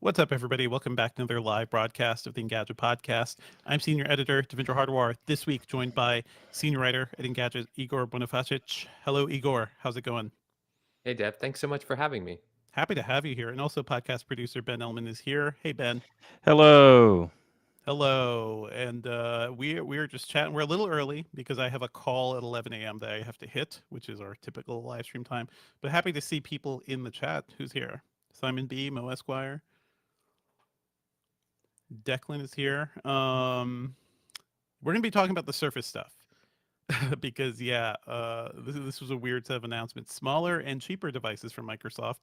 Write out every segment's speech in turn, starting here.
What's up, everybody? Welcome back to another live broadcast of the Engadget Podcast. I'm Senior Editor Devindra. This week, joined by Senior Writer at Engadget, Igor Bonifacic. Hello, Igor. How's it going? Hey, Deb. Thanks so much for having me. Happy to have you here. And also, podcast producer Ben Ellman is here. Hey, Ben. Hello. Hello. And we're just chatting. We're a little early because I have a call at 11 a.m. that I have to hit, which is our typical live stream time. But happy to see people in the chat. Who's here? Simon B, Mo Esquire. Declan is here. We're going to be talking about the Surface stuff because, this was a weird set of announcements. Smaller and cheaper devices from Microsoft,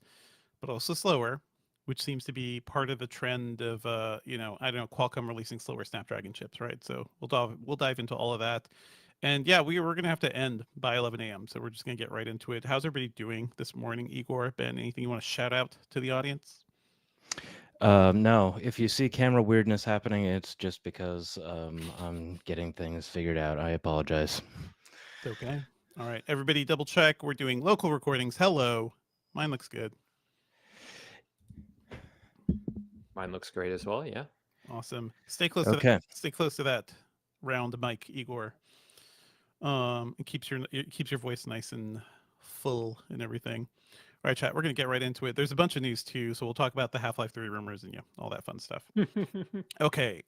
but also slower, which seems to be part of the trend of, Qualcomm releasing slower Snapdragon chips, right? So we'll dive into all of that. And yeah, we're going to have to end by 11 a.m. So we're just going to get right into it. How's everybody doing this morning? Igor, Ben, anything you want to shout out to the audience? No, if you see camera weirdness happening, it's just because I'm getting things figured out. I apologize. Okay. All right. Everybody double check. We're doing local recordings. Hello. Mine looks good. Mine looks great as well. Yeah. Awesome. Stay close to Okay. that. Stay close to that round mic, Igor. It keeps your voice nice and full and everything. All right, chat. We're gonna get right into it. There's a bunch of news too, so we'll talk about the Half-Life 3 rumors and all that fun stuff. Okay.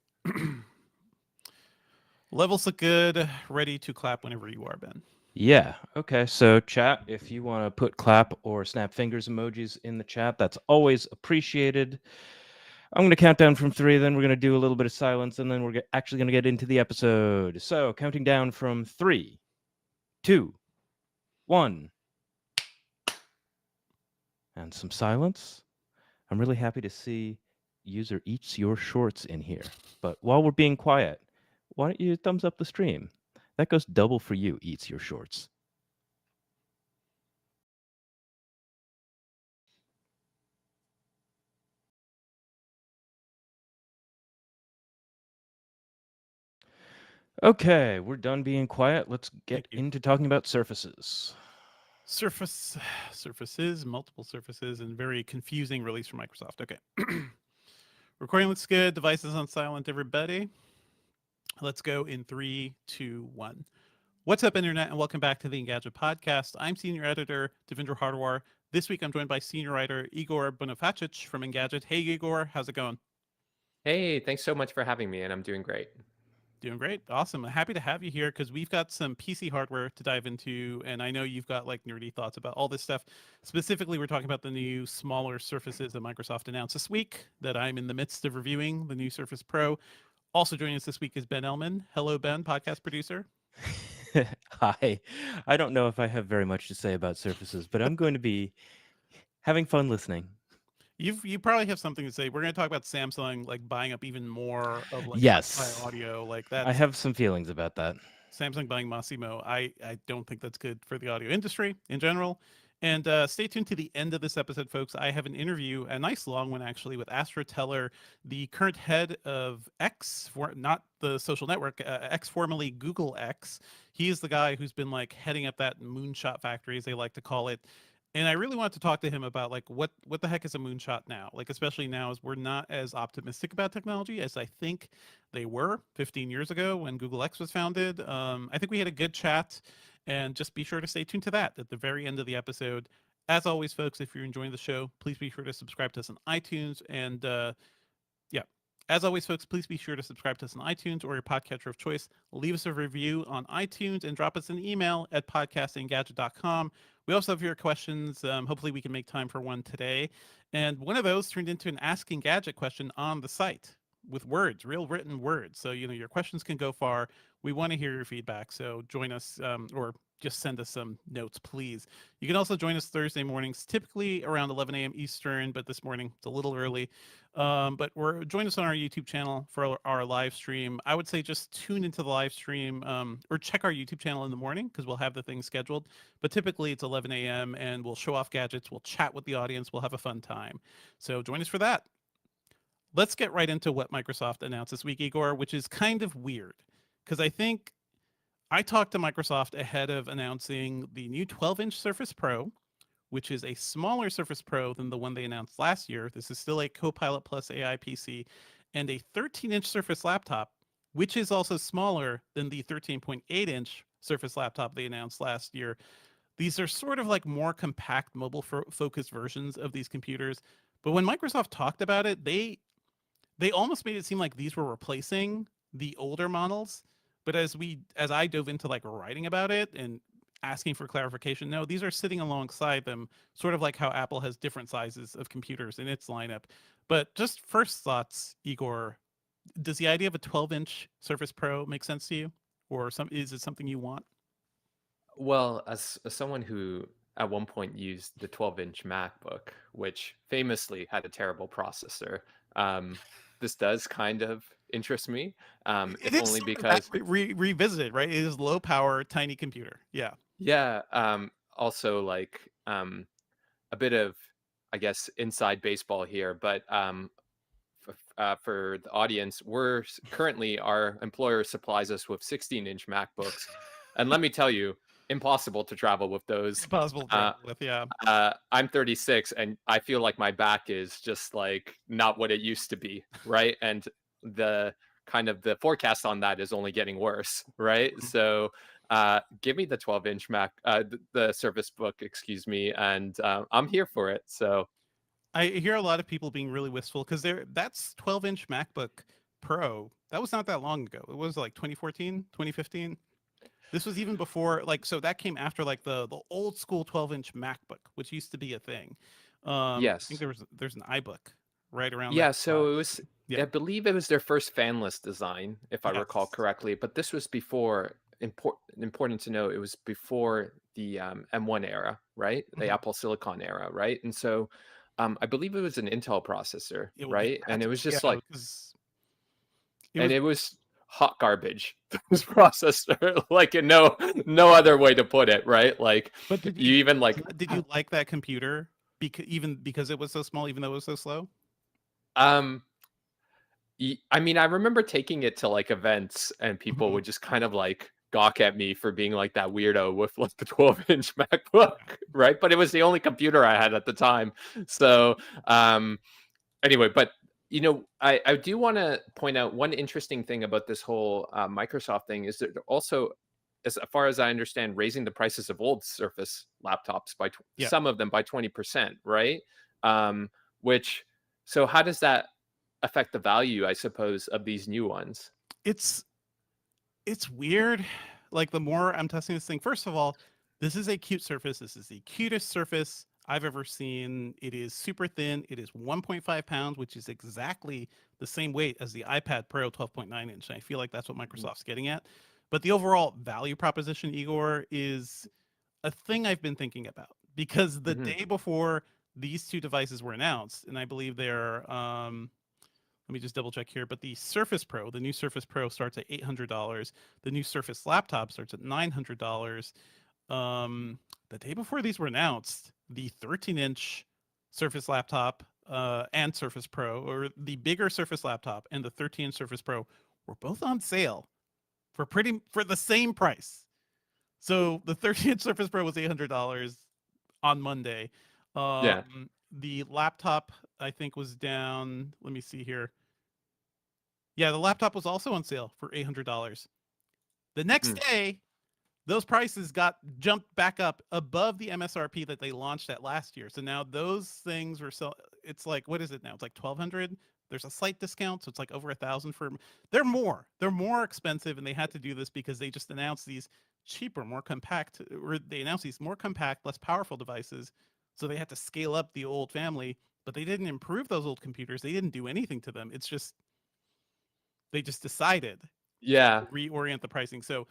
Levels look good. Ready to clap whenever you are, Ben. Yeah. Okay. So, chat, if you want to put clap or snap fingers emojis in the chat, that's always appreciated. I'm going to count down from 3, then we're going to do a little bit of silence, and then we're actually going to get into the episode. So, counting down from 3, 2, 1. And some silence. I'm really happy to see user eats your shorts in here. But while we're being quiet, why don't you thumbs up the stream? That goes double for you, eats your shorts. Okay, we're done being quiet. Let's get into talking about surfaces. Surfaces, multiple surfaces, and very confusing release from Microsoft. Okay. Recording looks good. Devices on silent, everybody. Let's go in 3, 2, 1. What's up, Internet, and welcome back to the Engadget Podcast. I'm Senior Editor Devindra. This week, I'm joined by Senior Writer Igor Bonifacic from Engadget. Hey, Igor, how's it going? Hey, thanks so much for having me, and I'm doing great. Doing great. Awesome. I'm happy to have you here because we've got some PC hardware to dive into, and I know you've got like nerdy thoughts about all this stuff. Specifically, we're talking about the new smaller Surfaces that Microsoft announced this week that I'm in the midst of reviewing, the new Surface Pro. Also joining us this week is Ben Ellman. Hello, Ben, podcast producer. Hi. I don't know if I have very much to say about surfaces, but I'm going to be having fun listening. You probably have something to say. We're going to talk about Samsung like buying up even more of like Yes. hi-fi audio like that. I have some feelings about that. Samsung buying Masimo. I don't think that's good for the audio industry in general. And stay tuned to the end of this episode, folks. I have an interview, a nice long one actually, with Astra Teller, the current head of X, not the social network, X, formerly Google X. He is the guy who's been like heading up that moonshot factory, as they like to call it. And I really wanted to talk to him about like what the heck is a moonshot now? Like especially now as we're not as optimistic about technology as I think they were 15 years ago when Google X was founded. I think we had a good chat, and just be sure to stay tuned to that at the very end of the episode. As always, folks, if you're enjoying the show, please be sure to subscribe to us on iTunes. And as always, folks, please be sure to subscribe to us on iTunes or your podcatcher of choice. Leave us a review on iTunes and drop us an email at podcastengadget.com. We also have your questions. Hopefully we can make time for one today. And one of those turned into an Ask Engadget question on the site with words, real written words. So, your questions can go far. We want to hear your feedback. So join us or just send us some notes, please. You can also join us Thursday mornings, typically around 11 a.m. Eastern, but this morning it's a little early. But join us on our YouTube channel for our live stream. I would say just tune into the live stream or check our YouTube channel in the morning because we'll have the thing scheduled. But typically it's 11 a.m. and we'll show off gadgets. We'll chat with the audience. We'll have a fun time. So join us for that. Let's get right into what Microsoft announced this week, Igor, which is kind of weird because I think I talked to Microsoft ahead of announcing the new 12-inch Surface Pro, which is a smaller Surface Pro than the one they announced last year. This is still a Copilot Plus AI PC, and a 13-inch Surface laptop, which is also smaller than the 13.8-inch Surface laptop they announced last year. These are sort of like more compact mobile focused versions of these computers. But when Microsoft talked about it, they almost made it seem like these were replacing the older models. But as I dove into like writing about it and asking for clarification, no, these are sitting alongside them, sort of like how Apple has different sizes of computers in its lineup. But just first thoughts, Igor, does the idea of a 12-inch Surface Pro make sense to you? Or is it something you want? Well, as someone who at one point used the 12-inch MacBook, which famously had a terrible processor, this does kind of interest me, It if is only sort of because, revisited, right? It is low power, tiny computer. Yeah. yeah, also like a bit of, I guess, inside baseball here, but for the audience, currently our employer supplies us with 16-inch MacBooks, and let me tell you, impossible to travel with those. Impossible to travel with, yeah. I'm 36, and I feel like my back is just like not what it used to be, right? And the kind of the forecast on that is only getting worse, right? Mhm. So give me the 12-inch Mac, the Surface Book, excuse me, and I'm here for it. So I hear a lot of people being really wistful because that's 12-inch MacBook Pro. That was not that long ago. It was like 2014, 2015. This was even before, like, so that came after like the old school 12-inch MacBook, which used to be a thing. I think yes, there's an iBook right around yeah. that So spot. it was, Yeah. I believe it was their first fanless design, if I recall Yes. correctly. But this was before, important to know, it was before the M1 era, right? The Mhm. Apple Silicon era, right? And so I believe it was an Intel processor, It right? had And to it be, was yeah, just like, because it and was. it was hot garbage. This processor, like in no other way to put it, right? Like But you even like, did you like that computer even because it was so small, even though it was so slow? um I mean, I remember taking it to like events and people Mhm. would just kind of like gawk at me for being like that weirdo with like the 12-inch MacBook, right? But it was the only computer I had at the time. So, anyway, but I do want to point out one interesting thing about this whole Microsoft thing is that they're also, as far as I understand, raising the prices of old Surface laptops by Yeah. some of them by 20%, right? Which, so how does that affect the value, I suppose, of these new ones? It's it's weird. Like the more I'm testing this thing, first of all, this is a cute surface. This is the cutest surface I've ever seen. It is super thin. It is 1.5 pounds, which is exactly the same weight as the iPad Pro 12.9 inch. And I feel like that's what Mhm. Microsoft's getting at. But the overall value proposition, Igor, is a thing I've been thinking about because the Mhm. day before these two devices were announced, and I believe they're let me just double check here. But the Surface Pro, the new Surface Pro starts at $800. The new Surface laptop starts at $900. The day before these were announced, the 13-inch Surface laptop and Surface Pro, or the bigger Surface laptop and the 13-inch Surface Pro, were both on sale for the same price. So the 13-inch Surface Pro was $800 on Monday. Yeah. The laptop I think was down. Let me see here. Yeah, the laptop was also on sale for $800. The next Mm. day, those prices got jumped back up above the MSRP that they launched at last year. So now those things were so it's like what is it now? It's like 1,200. There's a slight discount, so it's like over 1,000 for. They're more expensive, and they had to do this because they just announced these cheaper, more compact, or they announced these more compact, less powerful devices. So they had to scale up the old family, but they didn't improve those old computers. They didn't do anything to them. It's just they just decided Yeah. to reorient the pricing. So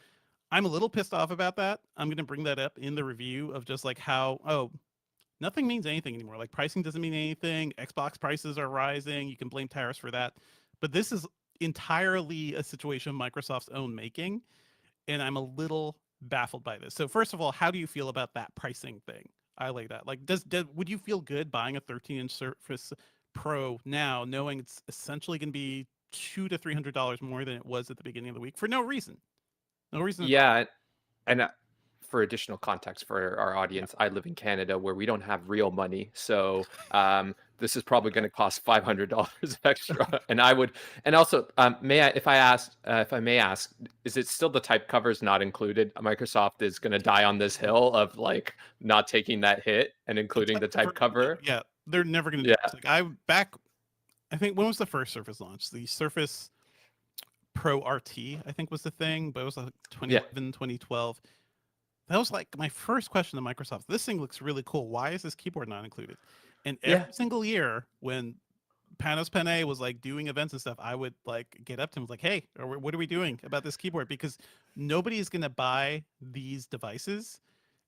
I'm a little pissed off about that. I'm going to bring that up in the review of just like how, oh, nothing means anything anymore. Like pricing doesn't mean anything. Xbox prices are rising. You can blame tariffs for that. But this is entirely a situation of Microsoft's own making. And I'm a little baffled by this. So first of all, how do you feel about that pricing thing? I like that. Like, would you feel good buying a 13-inch Surface Pro now, knowing it's essentially going to be $200 to $300 more than it was at the beginning of the week for no reason? No reason at all. Yeah. And for additional context for our audience, I live in Canada where we don't have real money. So this is probably going to cost $500 extra. And I would, and also, if I may ask, is it still the type covers not included? Microsoft is going to die on this hill of like not taking that hit and including the type cover. Yeah, they're never going to do this. Like I think, when was the first Surface launch? The Surface Pro RT, I think, was the thing, but it was like 2011, 2012. That was like my first question to Microsoft. This thing looks really cool. Why is this keyboard not included? And every single year when Panos Panay was like doing events and stuff, I would like get up to him, like, hey, what are we doing about this keyboard? Because nobody is going to buy these devices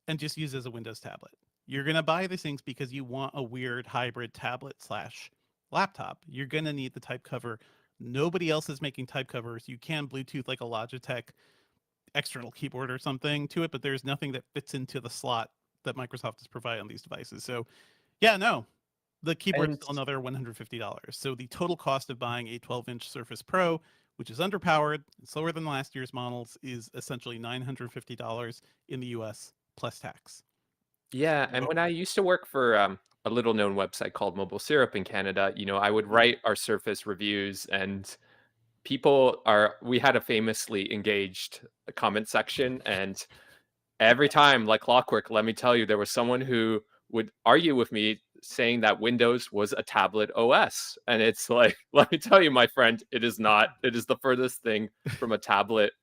and just use it as a Windows tablet. You're going to buy these things because you want a weird hybrid tablet / laptop. You're going to need the type cover. Nobody else is making type covers. You can Bluetooth like a Logitech external keyboard or something to it, but there's nothing that fits into the slot that Microsoft has provided on these devices. So yeah, no, the keyboard's still another $150. So the total cost of buying a 12-inch Surface Pro, which is underpowered and slower than last year's models, is essentially $950 in the US plus tax. Yeah, and when I used to work for a little known website called Mobile Syrup in Canada, I would write our Surface reviews, and we had a famously engaged comment section, and every time, like clockwork, let me tell you, there was someone who would argue with me saying that Windows was a tablet OS. And it's like, let me tell you, my friend, it is not. It is the furthest thing from a tablet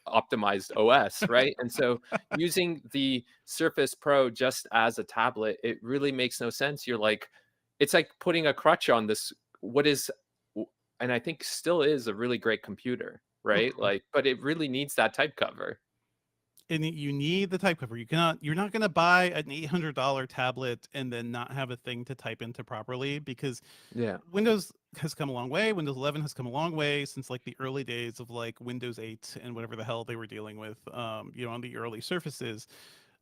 optimized OS, right? And so using the Surface Pro just as a tablet, it really makes no sense. It's like putting a crutch on this, and I think still is a really great computer, right? But it really needs that type cover. And you need the type cover. You're not going to buy an $800 tablet and then not have a thing to type into properly, because Windows has come a long way. Windows 11 has come a long way since like the early days of like Windows 8 and whatever the hell they were dealing with, on the early Surfaces.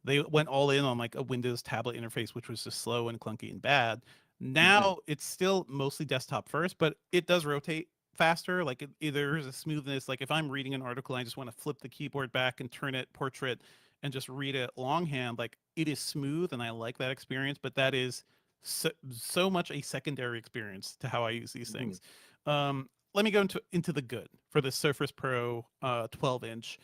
They went all in on like a Windows tablet interface, which was just slow and clunky and bad. Now it's still mostly desktop first, but it does rotate faster. Like there's a smoothness. Like if I'm reading an article, I just want to flip the keyboard back and turn it portrait and just read it longhand. Like it is smooth, and I like that experience. But that is so much a secondary experience to how I use these things. Let me go into the good for the Surface Pro 12-inch.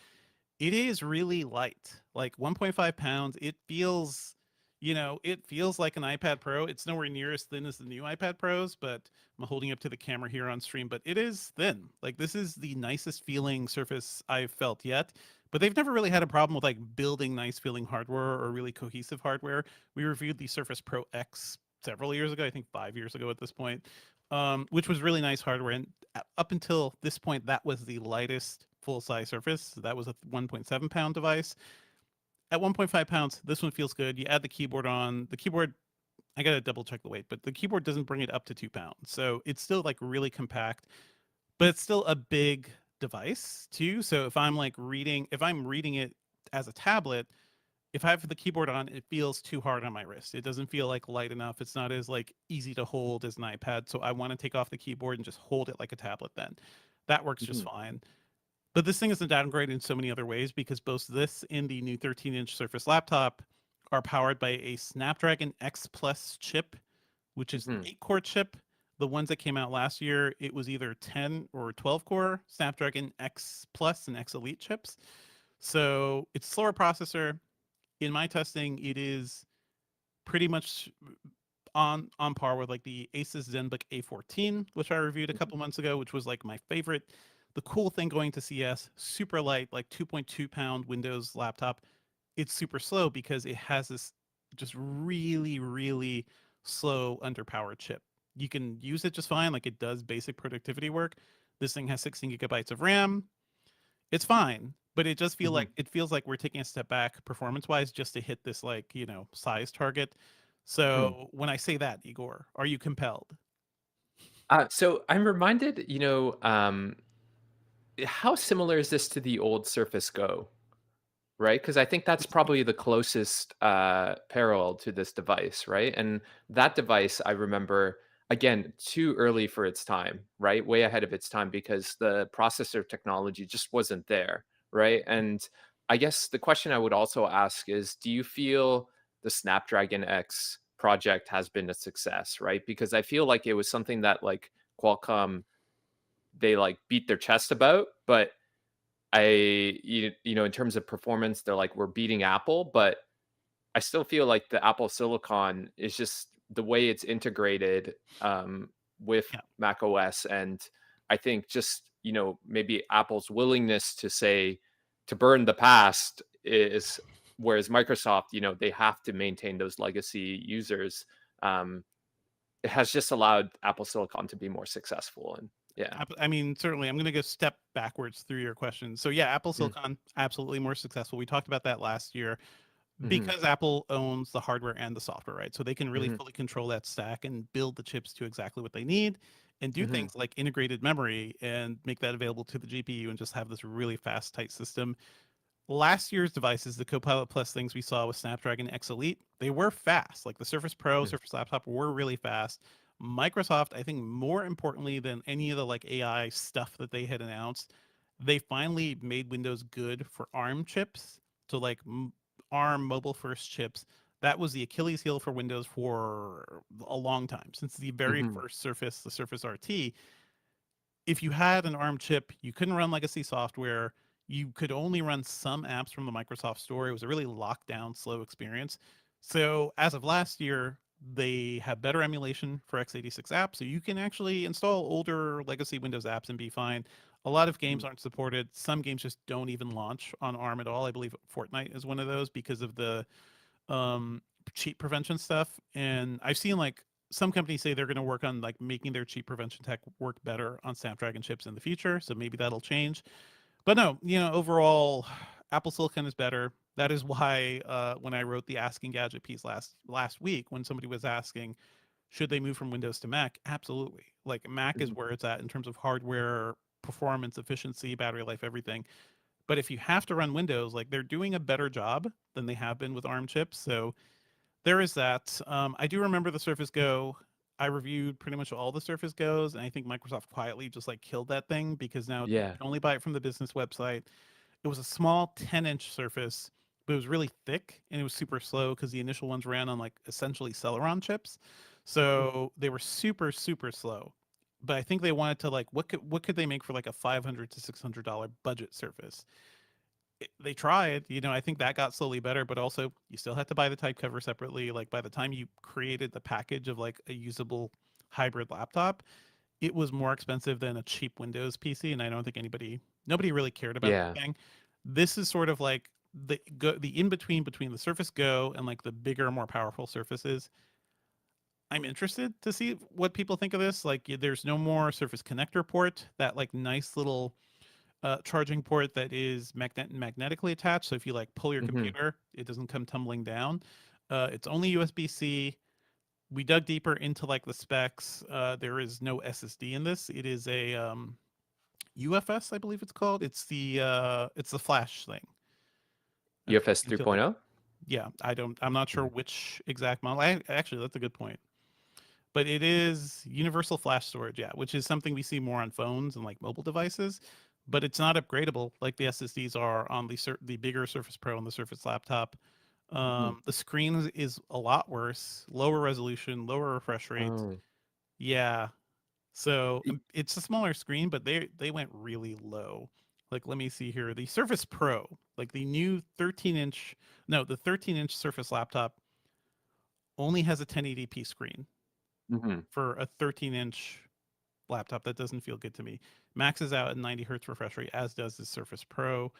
It is really light, like 1.5 pounds. It feels like an iPad Pro. It's nowhere near as thin as the new iPad Pros, but I'm holding up to the camera here on stream, but it is thin. Like this is the nicest feeling Surface I've felt yet, but they've never really had a problem with like building nice feeling hardware or really cohesive hardware. We reviewed the Surface Pro X several years ago, I think 5 years ago at this point, which was really nice hardware. And up until this point, that was the lightest full-size Surface. That was a 1.7 pound device. At 1.5 pounds, this one feels good. You add the keyboard on. The keyboard, I got to double check the weight, but the keyboard doesn't bring it up to 2 pounds. So it's still like really compact, but it's still a big device too. So if I'm reading it as a tablet, if I have the keyboard on, it feels too hard on my wrist. It doesn't feel like light enough. It's not as like easy to hold as an iPad. So I want to take off the keyboard and just hold it like a tablet then. That works just fine. But this thing is a downgrade in so many other ways, because both this and the new 13-inch Surface laptop are powered by a Snapdragon X Plus chip, which is an 8-core chip. The ones that came out last year, it was either 10 or 12-core Snapdragon X Plus and X Elite chips. So it's a slower processor. In my testing, it is pretty much on par with like the Asus ZenBook A14, which I reviewed a couple months ago, which was like my favorite. The cool thing going to CS, super light, like 2.2 pound Windows laptop. It's super slow because it has this just really, really slow underpowered chip. You can use it just fine. Like it does basic productivity work. This thing has 16 gigabytes of RAM. It's fine, but it just feels like we're taking a step back performance wise just to hit this size target. So when I say that, Igor, are you compelled? So I'm reminded, how similar is this to the old Surface Go, right? Because I think that's probably the closest parallel to this device, right? And that device, I remember, again, too early for its time, right? Way ahead of its time, because the processor technology just wasn't there, right? And I guess the question I would also ask is, do you feel the Snapdragon X project has been a success, right? Because I feel like it was something that like Qualcomm, they like beat their chest about, but you know, in terms of performance, they're like, we're beating Apple, but I still feel like the Apple Silicon is just the way it's integrated with Yeah. Mac OS. And I think just, you know, maybe Apple's willingness to say, to burn the past is, whereas Microsoft, you know, they have to maintain those legacy users. It has just allowed Apple Silicon to be more successful. And yeah. I mean, certainly, I'm going to go step backwards through your question. So yeah, Apple Mm. Silicon absolutely more successful. We talked about that last year Mhm. because Apple owns the hardware and the software, right? So they can really Mhm. fully control that stack and build the chips to exactly what they need and do Mhm. things like integrated memory and make that available to the GPU and just have this really fast, tight system. Last year's devices, the Copilot Plus things we saw with Snapdragon X Elite, they were fast. Like the Surface Pro, Mm. Surface Laptop were really fast. Microsoft, I think more importantly than any of the like AI stuff that they had announced, they finally made Windows good for ARM chips. So like ARM mobile first chips. That was the Achilles heel for Windows for a long time, since the very Mhm. first Surface, the Surface RT. If you had an ARM chip, you couldn't run legacy software. You could only run some apps from the Microsoft Store. It was a really locked down, slow experience. So as of last year, they have better emulation for x86 apps. So you can actually install older legacy Windows apps and be fine. A lot of games Mm. aren't supported. Some games just don't even launch on ARM at all. I believe Fortnite is one of those because of the um, cheat prevention stuff. And I've seen like some companies say they're going to work on like making their cheat prevention tech work better on Snapdragon chips in the future. So maybe that'll change. But no, you know, overall, Apple Silicon is better. That is why when I wrote the Ask Engadget piece last week, when somebody was asking, should they move from Windows to Mac? Absolutely. Like Mac is Mhm. where it's at in terms of hardware, performance, efficiency, battery life, everything. But if you have to run Windows, like they're doing a better job than they have been with ARM chips. So there is that. I do remember the Surface Go. I reviewed pretty much all the Surface Goes, and I think Microsoft quietly just like killed that thing because now you Yeah. can only buy it from the business website. It was a small 10-inch Surface, but it was really thick and it was super slow because the initial ones ran on like essentially Celeron chips, so they were super super slow. But I think they wanted to like what could they make for like a $500 to $600 budget Surface? They tried, you know, I think that got slowly better, but also you still had to buy the type cover separately. Like by the time you created the package of like a usable hybrid laptop, it was more expensive than a cheap Windows PC, and I don't think nobody really cared about Yeah. that thing. This is sort of like the in between the Surface Go and like the bigger, more powerful Surfaces. I'm interested to see what people think of this. Like, there's no more Surface connector port, that like nice little charging port that is magnetically attached. So if you like pull your Mhm. computer, it doesn't come tumbling down. It's only USB-C. We dug deeper into like the specs. There is no SSD in this. It is a UFS, I believe it's called. It's the flash thing. UFS I feel like 3.0? yeah. I'm not sure Mm. which exact model. Actually, that's a good point. But it is universal flash storage, yeah, which is something we see more on phones and like mobile devices. But it's not upgradable like the SSDs are on the bigger Surface Pro and the Surface Laptop. Mhm. The screen is a lot worse, lower resolution, lower refresh rate. Oh. Yeah, so Y- it's a smaller screen, but they went really low. Like let me see here, the Surface Pro, like the new 13-inch, no, the 13-inch Surface Laptop only has a 1080p screen Mhm. for a 13-inch laptop. That doesn't feel good to me. Maxes out at 90 hertz refresh rate, as does the Surface Pro.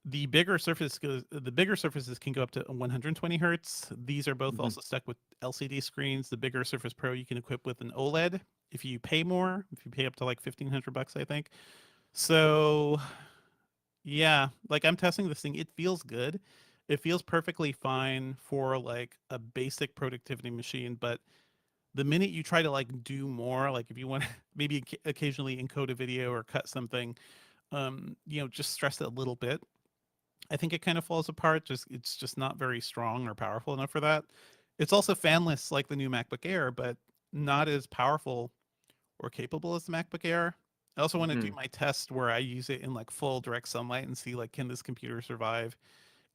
The bigger surfaces can go up to 120 hertz. These are both Mhm. also stuck with LCD screens. The bigger Surface Pro you can equip with an OLED if you pay more. If you pay up to like $1,500, I think. So yeah, like I'm testing this thing. It feels good. It feels perfectly fine for like a basic productivity machine, but the minute you try to like do more, like if you want to maybe occasionally encode a video or cut something, just stress it a little bit. I think it kind of falls apart. It's just not very strong or powerful enough for that. It's also fanless like the new MacBook Air, but not as powerful or capable as the MacBook Air. I also want to do Mhm. my test where I use it in like full direct sunlight and see like, can this computer survive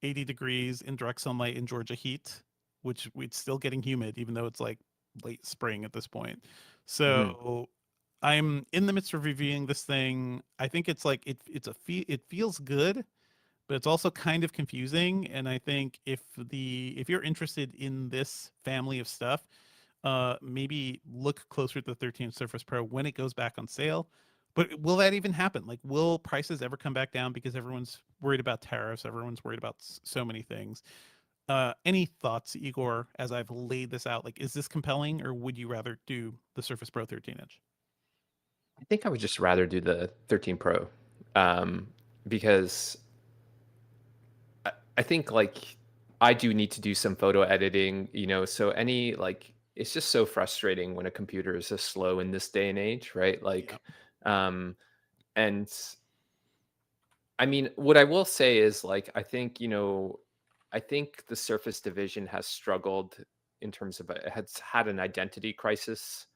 80 degrees in direct sunlight in Georgia heat, which it's still getting humid, even though it's like late spring at this point. Mhm. So I'm in the midst of reviewing this thing. I think it's like it feels good, but it's also kind of confusing. And I think if you're interested in this family of stuff, maybe look closer at the 13 Surface Pro when it goes back on sale. But will that even happen? Like, will prices ever come back down because everyone's worried about tariffs? Everyone's worried about so many things. Any thoughts, Igor, as I've laid this out? Like, is this compelling, or would you rather do the Surface Pro 13-inch? I think I would just rather do the 13 Pro, um, because I think like I do need to do some photo editing, so any like it's just so frustrating when a computer is just slow in this day and age, right? Yeah. Like, um, and I mean, what I will say is like I think the Surface division has struggled in terms of it has had an identity crisis,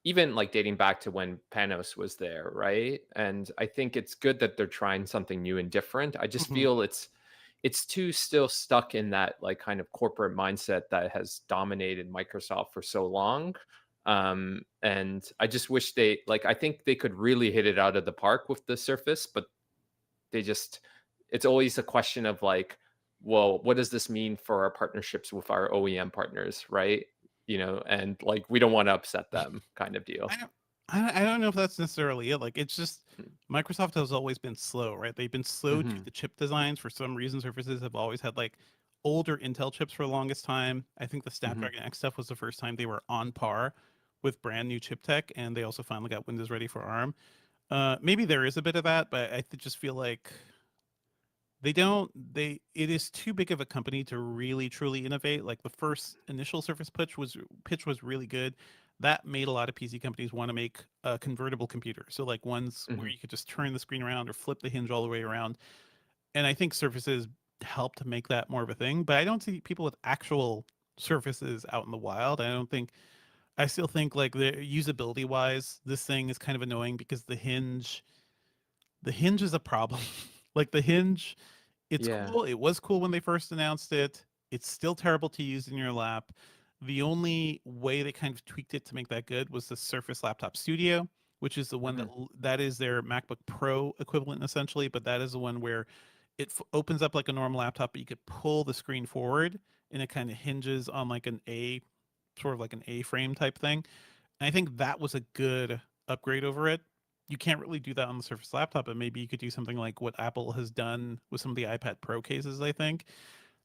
even like dating back to when Panos was there, right? And I think it's good that they're trying something new and different. I just Hmm. feel it's too still stuck in that like kind of corporate mindset that has dominated Microsoft for so long. And I just wish I think they could really hit it out of the park with the Surface, but they just it's always a question of like, well, what does this mean for our partnerships with our OEM partners, right? And like we don't want to upset them, kind of deal. I don't. I don't know if that's necessarily it. Like, it's just Microsoft has always been slow, right? They've been slow to Mm-hmm. the chip designs for some reason. Surfaces have always had like older Intel chips for the longest time. I think the Mm-hmm. Snapdragon X stuff was the first time they were on par with brand new chip tech, and they also finally got Windows ready for ARM. Maybe there is a bit of that, but just feel like they don't they it is too big of a company to really truly innovate. Like, the first initial Surface pitch was really good. That made a lot of PC companies want to make a convertible computer, so like ones where Mm-hmm. you could just turn the screen around or flip the hinge all the way around. And I think Surfaces helped make that more of a thing, but I don't see people with actual Surfaces out in the wild. I still think, like, the usability wise, this thing is kind of annoying because the hinge is a problem. Like, the hinge, it's Yeah. cool. It was cool when they first announced it. It's still terrible to use in your lap. The only way they kind of tweaked it to make that good was the Surface Laptop Studio, which is the one Mm-hmm. that is their MacBook Pro equivalent essentially, but that is the one where it opens up like a normal laptop, but you could pull the screen forward and it kind of hinges on like sort of like an A frame type thing. And I think that was a good upgrade over it. You can't really do that on the Surface laptop, but maybe you could do something like what Apple has done with some of the iPad Pro cases, I think.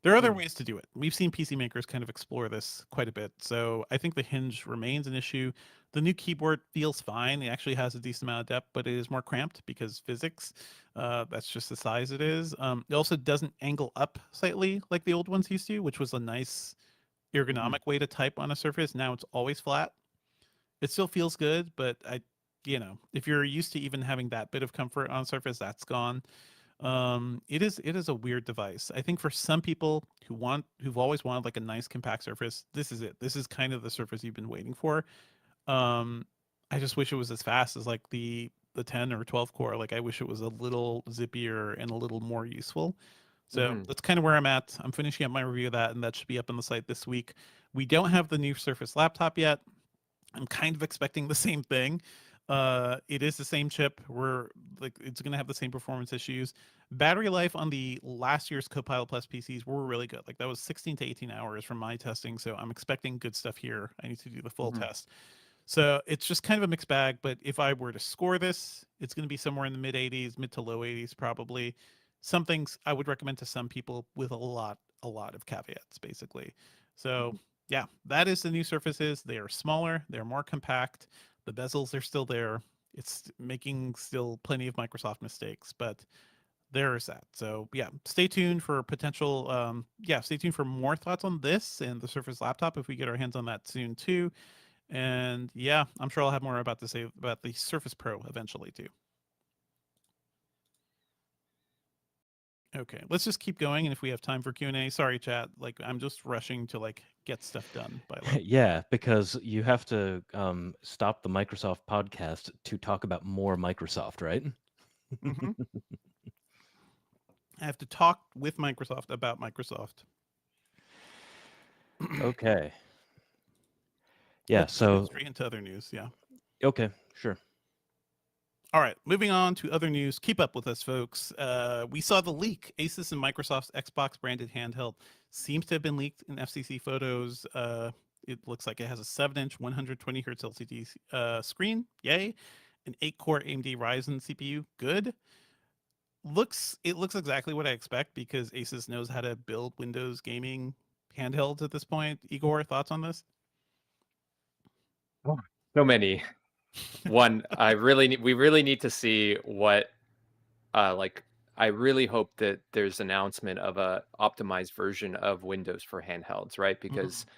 There are other Mm. ways to do it. We've seen PC makers kind of explore this quite a bit. So I think the hinge remains an issue. The new keyboard feels fine. It actually has a decent amount of depth, but it is more cramped because physics. That's just the size it is. It also doesn't angle up slightly like the old ones used to, which was a nice Mm-hmm. ergonomic way to type on a Surface. Now it's always flat. It still feels good, but if you're used to even having that bit of comfort on Surface, that's gone. It is a weird device. I think for some people who've always wanted like a nice compact Surface, this is it. This is kind of the Surface you've been waiting for. Um, I just wish it was as fast as like the 10 or 12 core. Like, I wish it was a little zippier and a little more useful. So Mm-hmm. that's kind of where I'm at. I'm finishing up my review of that, and that should be up on the site this week. We don't have the new Surface laptop yet. I'm kind of expecting the same thing. It is the same chip. We're like, it's going to have the same performance issues. Battery life on the last year's Copilot Plus PCs were really good. Like, that was 16 to 18 hours from my testing. So I'm expecting good stuff here. I need to do the full Mm-hmm. test. So it's just kind of a mixed bag. But if I were to score this, it's going to be somewhere in the mid 80s, mid to low 80s, probably. Some things I would recommend to some people with a lot of caveats, basically. So yeah, that is the new Surfaces. They are smaller, they're more compact. The bezels are still there. It's making still plenty of Microsoft mistakes, but there is that. So yeah, stay tuned for potential. Stay tuned for more thoughts on this and the Surface laptop if we get our hands on that soon too. And yeah, I'm sure I'll have more about to say about the Surface Pro eventually too. Okay, let's just keep going, and if we have time for Q&A, sorry chat, like I'm just rushing to like get stuff done by like Yeah, because you have to stop the Microsoft podcast to talk about more Microsoft, right? Mhm. I have to talk with Microsoft about Microsoft. Okay. Yeah, Let's just get so straight into other news. Yeah. okay, sure. All right, moving on to other news. Keep up with us, folks. We saw the leak. Asus and Microsoft's Xbox branded handheld seems to have been leaked in FCC photos. It looks like it has a 7-inch 120 hertz LCD screen. Yay. An 8-core AMD Ryzen CPU. Good. It looks exactly what I expect because Asus knows how to build Windows gaming handhelds at this point. Igor, thoughts on this? Oh, so many. One, we really need to see what like I really hope that there's announcement of a optimized version of Windows for handhelds, right? Because Mhm.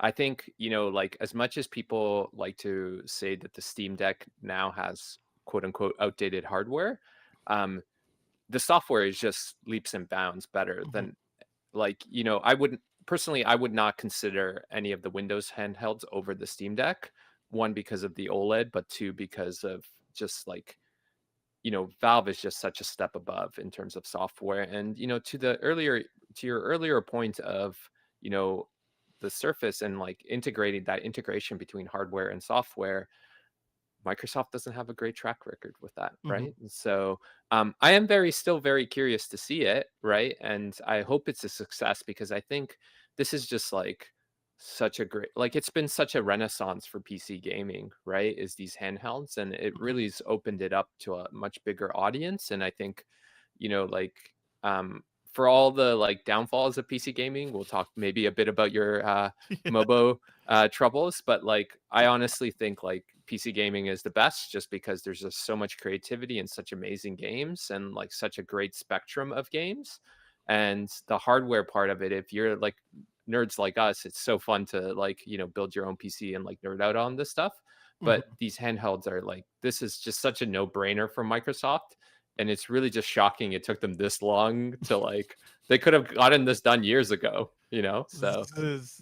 I think, like as much as people like to say that the Steam Deck now has quote unquote outdated hardware, um, the software is just leaps and bounds better Mhm. than like, I wouldn't personally, I would not consider any of the Windows handhelds over the Steam Deck. One, because of the OLED, but two, because of just like, Valve is just such a step above in terms of software. And, to your earlier point of, you know, the Surface and like integrating that integration between hardware and software, Microsoft doesn't have a great track record with that, Mhm. right? And so I am still very curious to see it, right? And I hope it's a success because I think this is just like such a great, like it's been such a renaissance for PC gaming, right? Is these handhelds, and it Mhm. really has opened it up to a much bigger audience. And I think, like for all the like downfalls of PC gaming, we'll talk maybe a bit about your Yeah. MOBO troubles, but like I honestly think like PC gaming is the best just because there's just so much creativity and such amazing games and like such a great spectrum of games. And the hardware part of it, if you're like nerds like us, it's so fun to like, build your own PC and like nerd out on this stuff. But Mhm. these handhelds are like, this is just such a no-brainer for Microsoft. And it's really just shocking it took them this long to like, they could have gotten this done years ago, So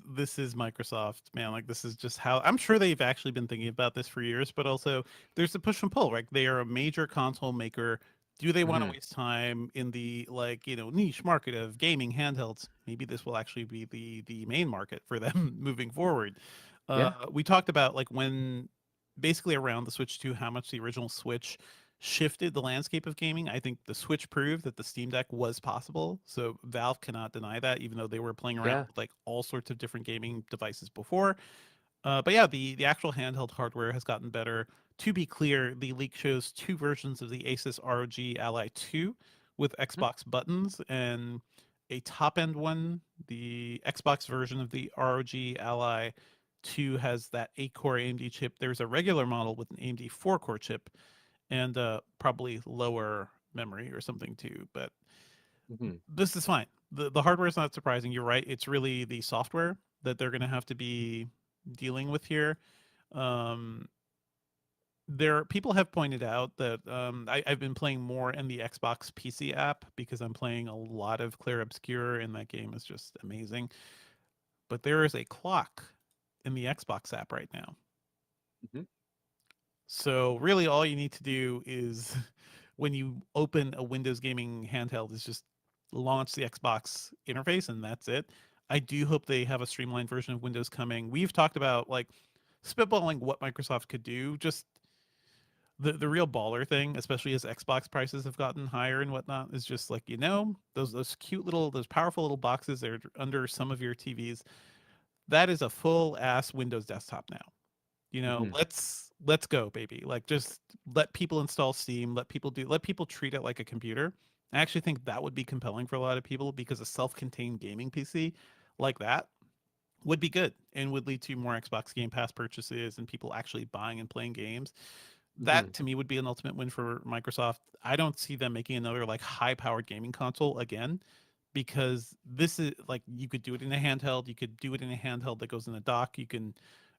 This is Microsoft, man. Like this is just how I'm sure they've actually been thinking about this for years, but also there's a push and pull, right? They are a major console maker. Do they want to mhm, waste time in the like, niche market of gaming handhelds? Maybe this will actually be the main market for them moving forward. yeah. We talked about like when basically around the Switch 2, how much the original Switch shifted the landscape of gaming. I think the Switch proved that the Steam Deck was possible. So Valve cannot deny that, even though they were playing around Yeah. with like all sorts of different gaming devices before. But yeah, the actual handheld hardware has gotten better. To be clear, the leak shows two versions of the Asus ROG Ally 2 with Mhm. Xbox buttons and a top end one. The Xbox version of the ROG Ally 2 has that 8-core AMD chip. There's a regular model with an AMD 4-core chip and probably lower memory or something too. But Mhm. this is fine. The hardware is not surprising. You're right. It's really the software that they're going to have to be dealing with here. Um, people have pointed out that I've been playing more in the Xbox PC app because I'm playing a lot of Clair Obscur, and that game is just amazing. But there is a clock in the Xbox app right now. Mhm. So really, all you need to do is when you open a Windows gaming handheld, is just launch the Xbox interface, and that's it. I do hope they have a streamlined version of Windows coming. We've talked about like spitballing what Microsoft could do. Just the real baller thing, especially as Xbox prices have gotten higher and whatnot, is just like those cute little those powerful little boxes that are under some of your TVs. That is a full ass Windows desktop now. Mhm. Let's go, baby. Like just let people install Steam, let people treat it like a computer. I actually think that would be compelling for a lot of people because a self-contained gaming PC like that would be good and would lead to more Xbox Game Pass purchases and people actually buying and playing games. That Mhm. to me would be an ultimate win for Microsoft. I don't see them making another like high-powered gaming console again because this is like you could do it in a handheld, you could do it in a handheld that goes in a dock, you can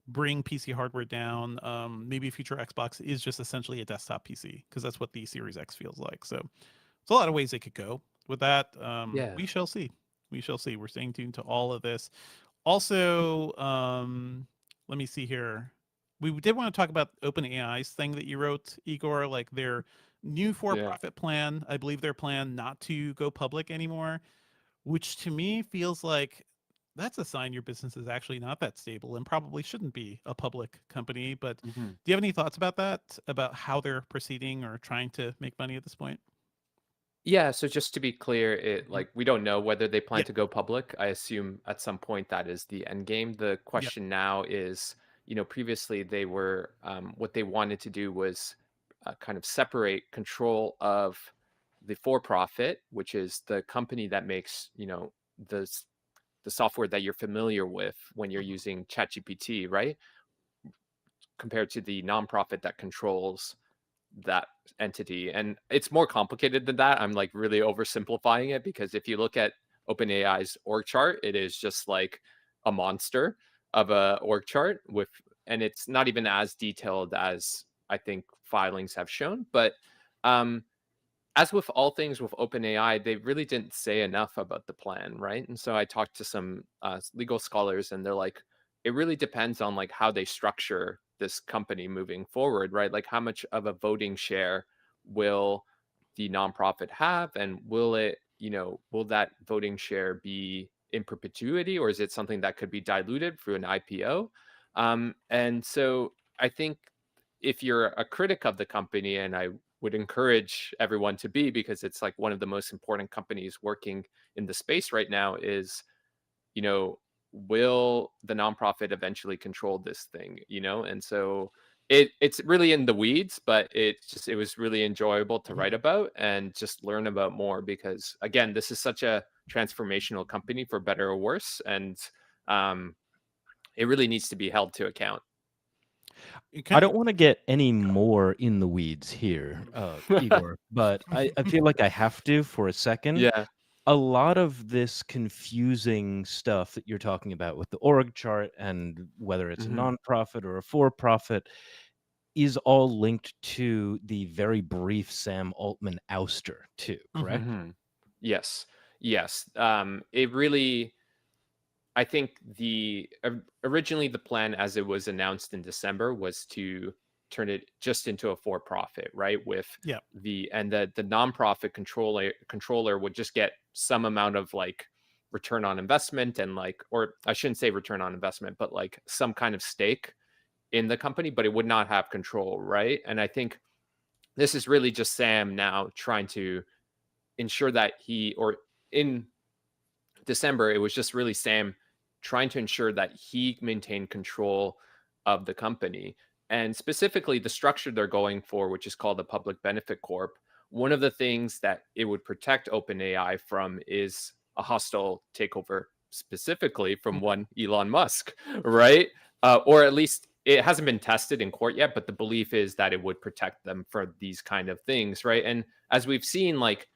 bring PC hardware down. Maybe future Xbox is just essentially a desktop PC because that's what the Series X feels like. So it's a lot of ways they could go. with that, Yeah. we shall see. We shall see. We're staying tuned to all of this. Also, let me see here. We did want to talk about OpenAI's thing that you wrote, Igor, like their new Yeah. for-profit plan. I believe their plan not to go public anymore, which to me feels like that's a sign your business is actually not that stable and probably shouldn't be a public company. But Mhm. do you have any thoughts about that, about how they're proceeding or trying to make money at this point? Yeah, so just to be clear, Mhm. we don't know whether they plan Yeah, to go public. I assume at some point that is the end game. The yeah. question now is, previously they were what they wanted to do was kind of separate control of the for-profit, which is the company that makes, the s- the software that you're familiar with when you're Mhm. using ChatGPT, right? Compared to the nonprofit that controls that entity. And it's more complicated than that. I'm like really oversimplifying it because if you look at OpenAI's org chart, it is just like a monster of a org chart with, and it's not even as detailed as I think filings have shown. But um, as with all things with OpenAI, they really didn't say enough about the plan, right? And so I talked to some legal scholars, and they're like, it really depends on like how they structure this company moving forward, right? Like how much of a voting share will the nonprofit have, and will it, will that voting share be in perpetuity, or is it something that could be diluted through an IPO? And so I think if you're a critic of the company, and I would encourage everyone to be, because it's like one of the most important companies working in the space right now, is, you know will the nonprofit eventually control this thing, and so it's really in the weeds, but it was really enjoyable to Mhm. write about and just learn about more, because again, this is such a transformational company, for better or worse, and um it really needs to be held to account. It I kind don't want to get any more in the weeds here, Igor, but I of feel like I have to for a second. Yeah. A lot of this confusing stuff that you're talking about with the org chart and whether it's a Hmm. nonprofit or a for profit is all linked to the very brief Sam Altman ouster, too, Mhm. correct? Hmm. Yes. Yes. It really, I think originally the plan as it was announced in December was to turn it just into a for profit, right? With Yeah. the nonprofit controller would just get some amount of like return on investment, and like, or I shouldn't say return on investment, but like some kind of stake in the company, but it would not have control, right? And I think this is really just Sam now trying to ensure that in December, it was just really Sam trying to ensure that he maintained control of the company. And specifically, the structure they're going for, which is called the Public Benefit Corp, one of the things that it would protect OpenAI from is a hostile takeover, specifically from Mhm. one Elon Musk, right? Or at least it hasn't been tested in court yet, but the belief is that it would protect them for these kind of things, right? And as we've seen, like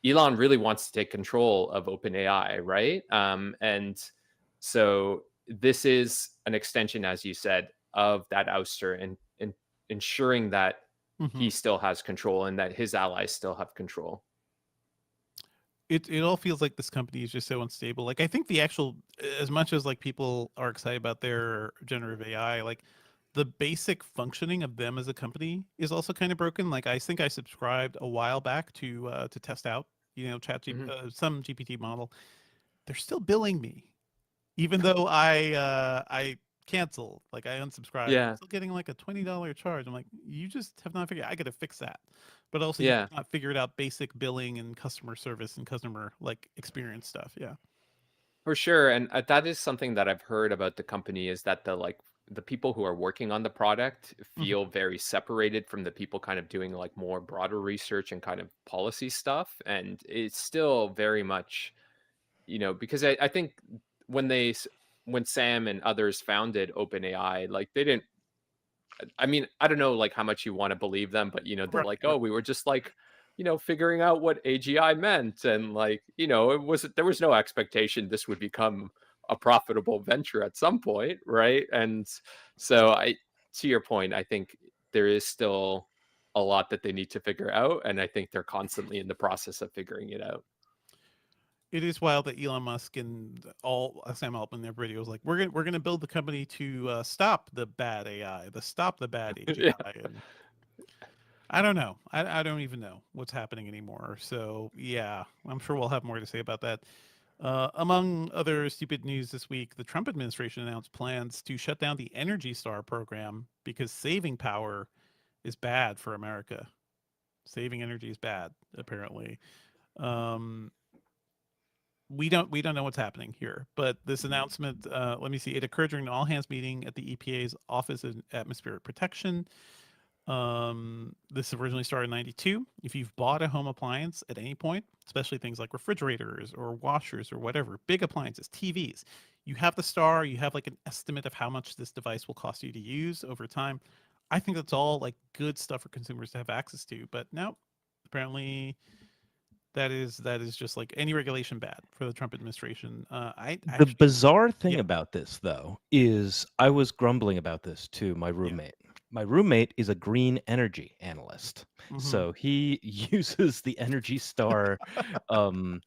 Elon really wants to take control of OpenAI, right? And so this is an extension, as you said, of that ouster, and ensuring that Mhm. he still has control and that his allies still have control. It all feels like this company is just so unstable. Like I think the actual, as much as like people are excited about their generative AI, like the basic functioning of them as a company is also kind of broken. Like I think I subscribed a while back to test out, Mhm. some GPT model. They're still billing me, even though I canceled, like I unsubscribed. I'm Yeah, still getting like a $20 charge. I'm like, you just have not figured. I got to fix that. But also, you yeah. have not figured out basic billing and customer service and customer like experience stuff. Yeah. For sure, and that is something that I've heard about the company, is that the people who are working on the product Mhm. feel very separated from the people kind of doing like more broader research and kind of policy stuff, and it's still very much, because I think when when Sam and others founded OpenAI, like they didn't. I mean, I don't know like how much you want to believe them, but they're Right. like, Right. oh, we were just like, figuring out what AGI meant, and like, there was no expectation this would become a profitable venture at some point, right? And so to your point, I think there is still a lot that they need to figure out, and I think they're constantly in the process of figuring it out. It is wild that Elon Musk and all Sam Altman and everybody was like, we're gonna build the company to stop the bad AI, the stop the bad Yeah. AGI, and I don't know. I don't even know what's happening anymore. So yeah, I'm sure we'll have more to say about that. Among other stupid news this week, the Trump administration announced plans to shut down the Energy Star program because saving power is bad for America. Saving energy is bad, apparently. Um, we don't know what's happening here, but this announcement, let me see, it occurred during an all hands meeting at the EPA's Office of Atmospheric Protection. This originally started in 92. If you've bought a home appliance at any point, especially things like refrigerators or washers or whatever, big appliances, TVs, you have the star, you have like an estimate of how much this device will cost you to use over time. I think that's all like good stuff for consumers to have access to, but no, apparently that is just like any regulation bad for the Trump administration. I The actually, bizarre thing yeah, about this, though, is I was grumbling about this to my yeah, roommate. My roommate is a green energy analyst, hmm so he uses the Energy Star um,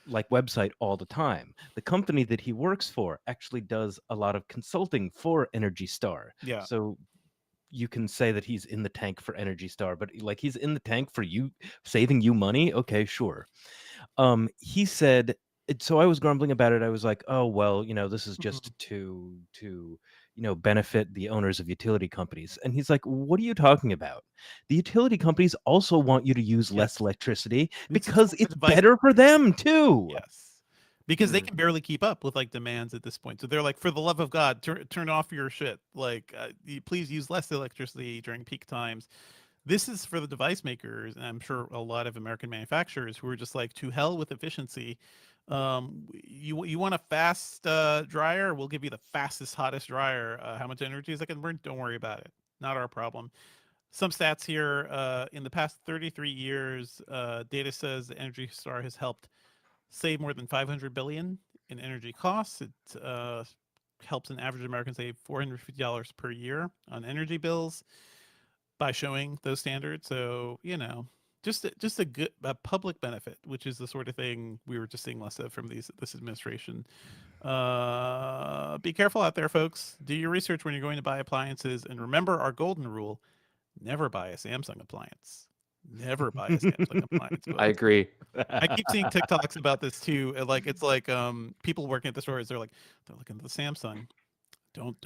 like website all the time. The company that he works for actually does a lot of consulting for Energy Star. yeah, So you can say that he's in the tank for Energy Star, but like he's in the tank for you saving you money. Okay, sure. He said so I was grumbling about it. I was like, "Oh, well, this is hmm just to benefit the owners of utility companies." And he's like, "What are you talking about? The utility companies also want you to use less yes, electricity this is because for the it's device. better for them too." Yes. Because they Mm. can barely keep up with like demands at this point. So they're like, for the love of God, turn off your shit. Like, please use less electricity during peak times. This is for the device makers, and I'm sure a lot of American manufacturers who are just like, to hell with efficiency. You want a fast dryer? We'll give you the fastest, hottest dryer. How much energy is that going to burn? Don't worry about it. Not our problem. Some stats here. In the past 33 years, data says the Energy Star has helped save more than 500 billion in energy costs. It helps an average American save $450 per year on energy bills by showing those standards. So just a good public benefit, which is the sort of thing we were just seeing less of from this administration. Be careful out there, folks. Do your research when you're going to buy appliances, and remember our golden rule: never buy a Samsung appliance. Never buy a Samsung appliance, I folks. agree. I keep seeing TikToks about this too. And like it's like people working at the stores, they're looking at the Samsung. Don't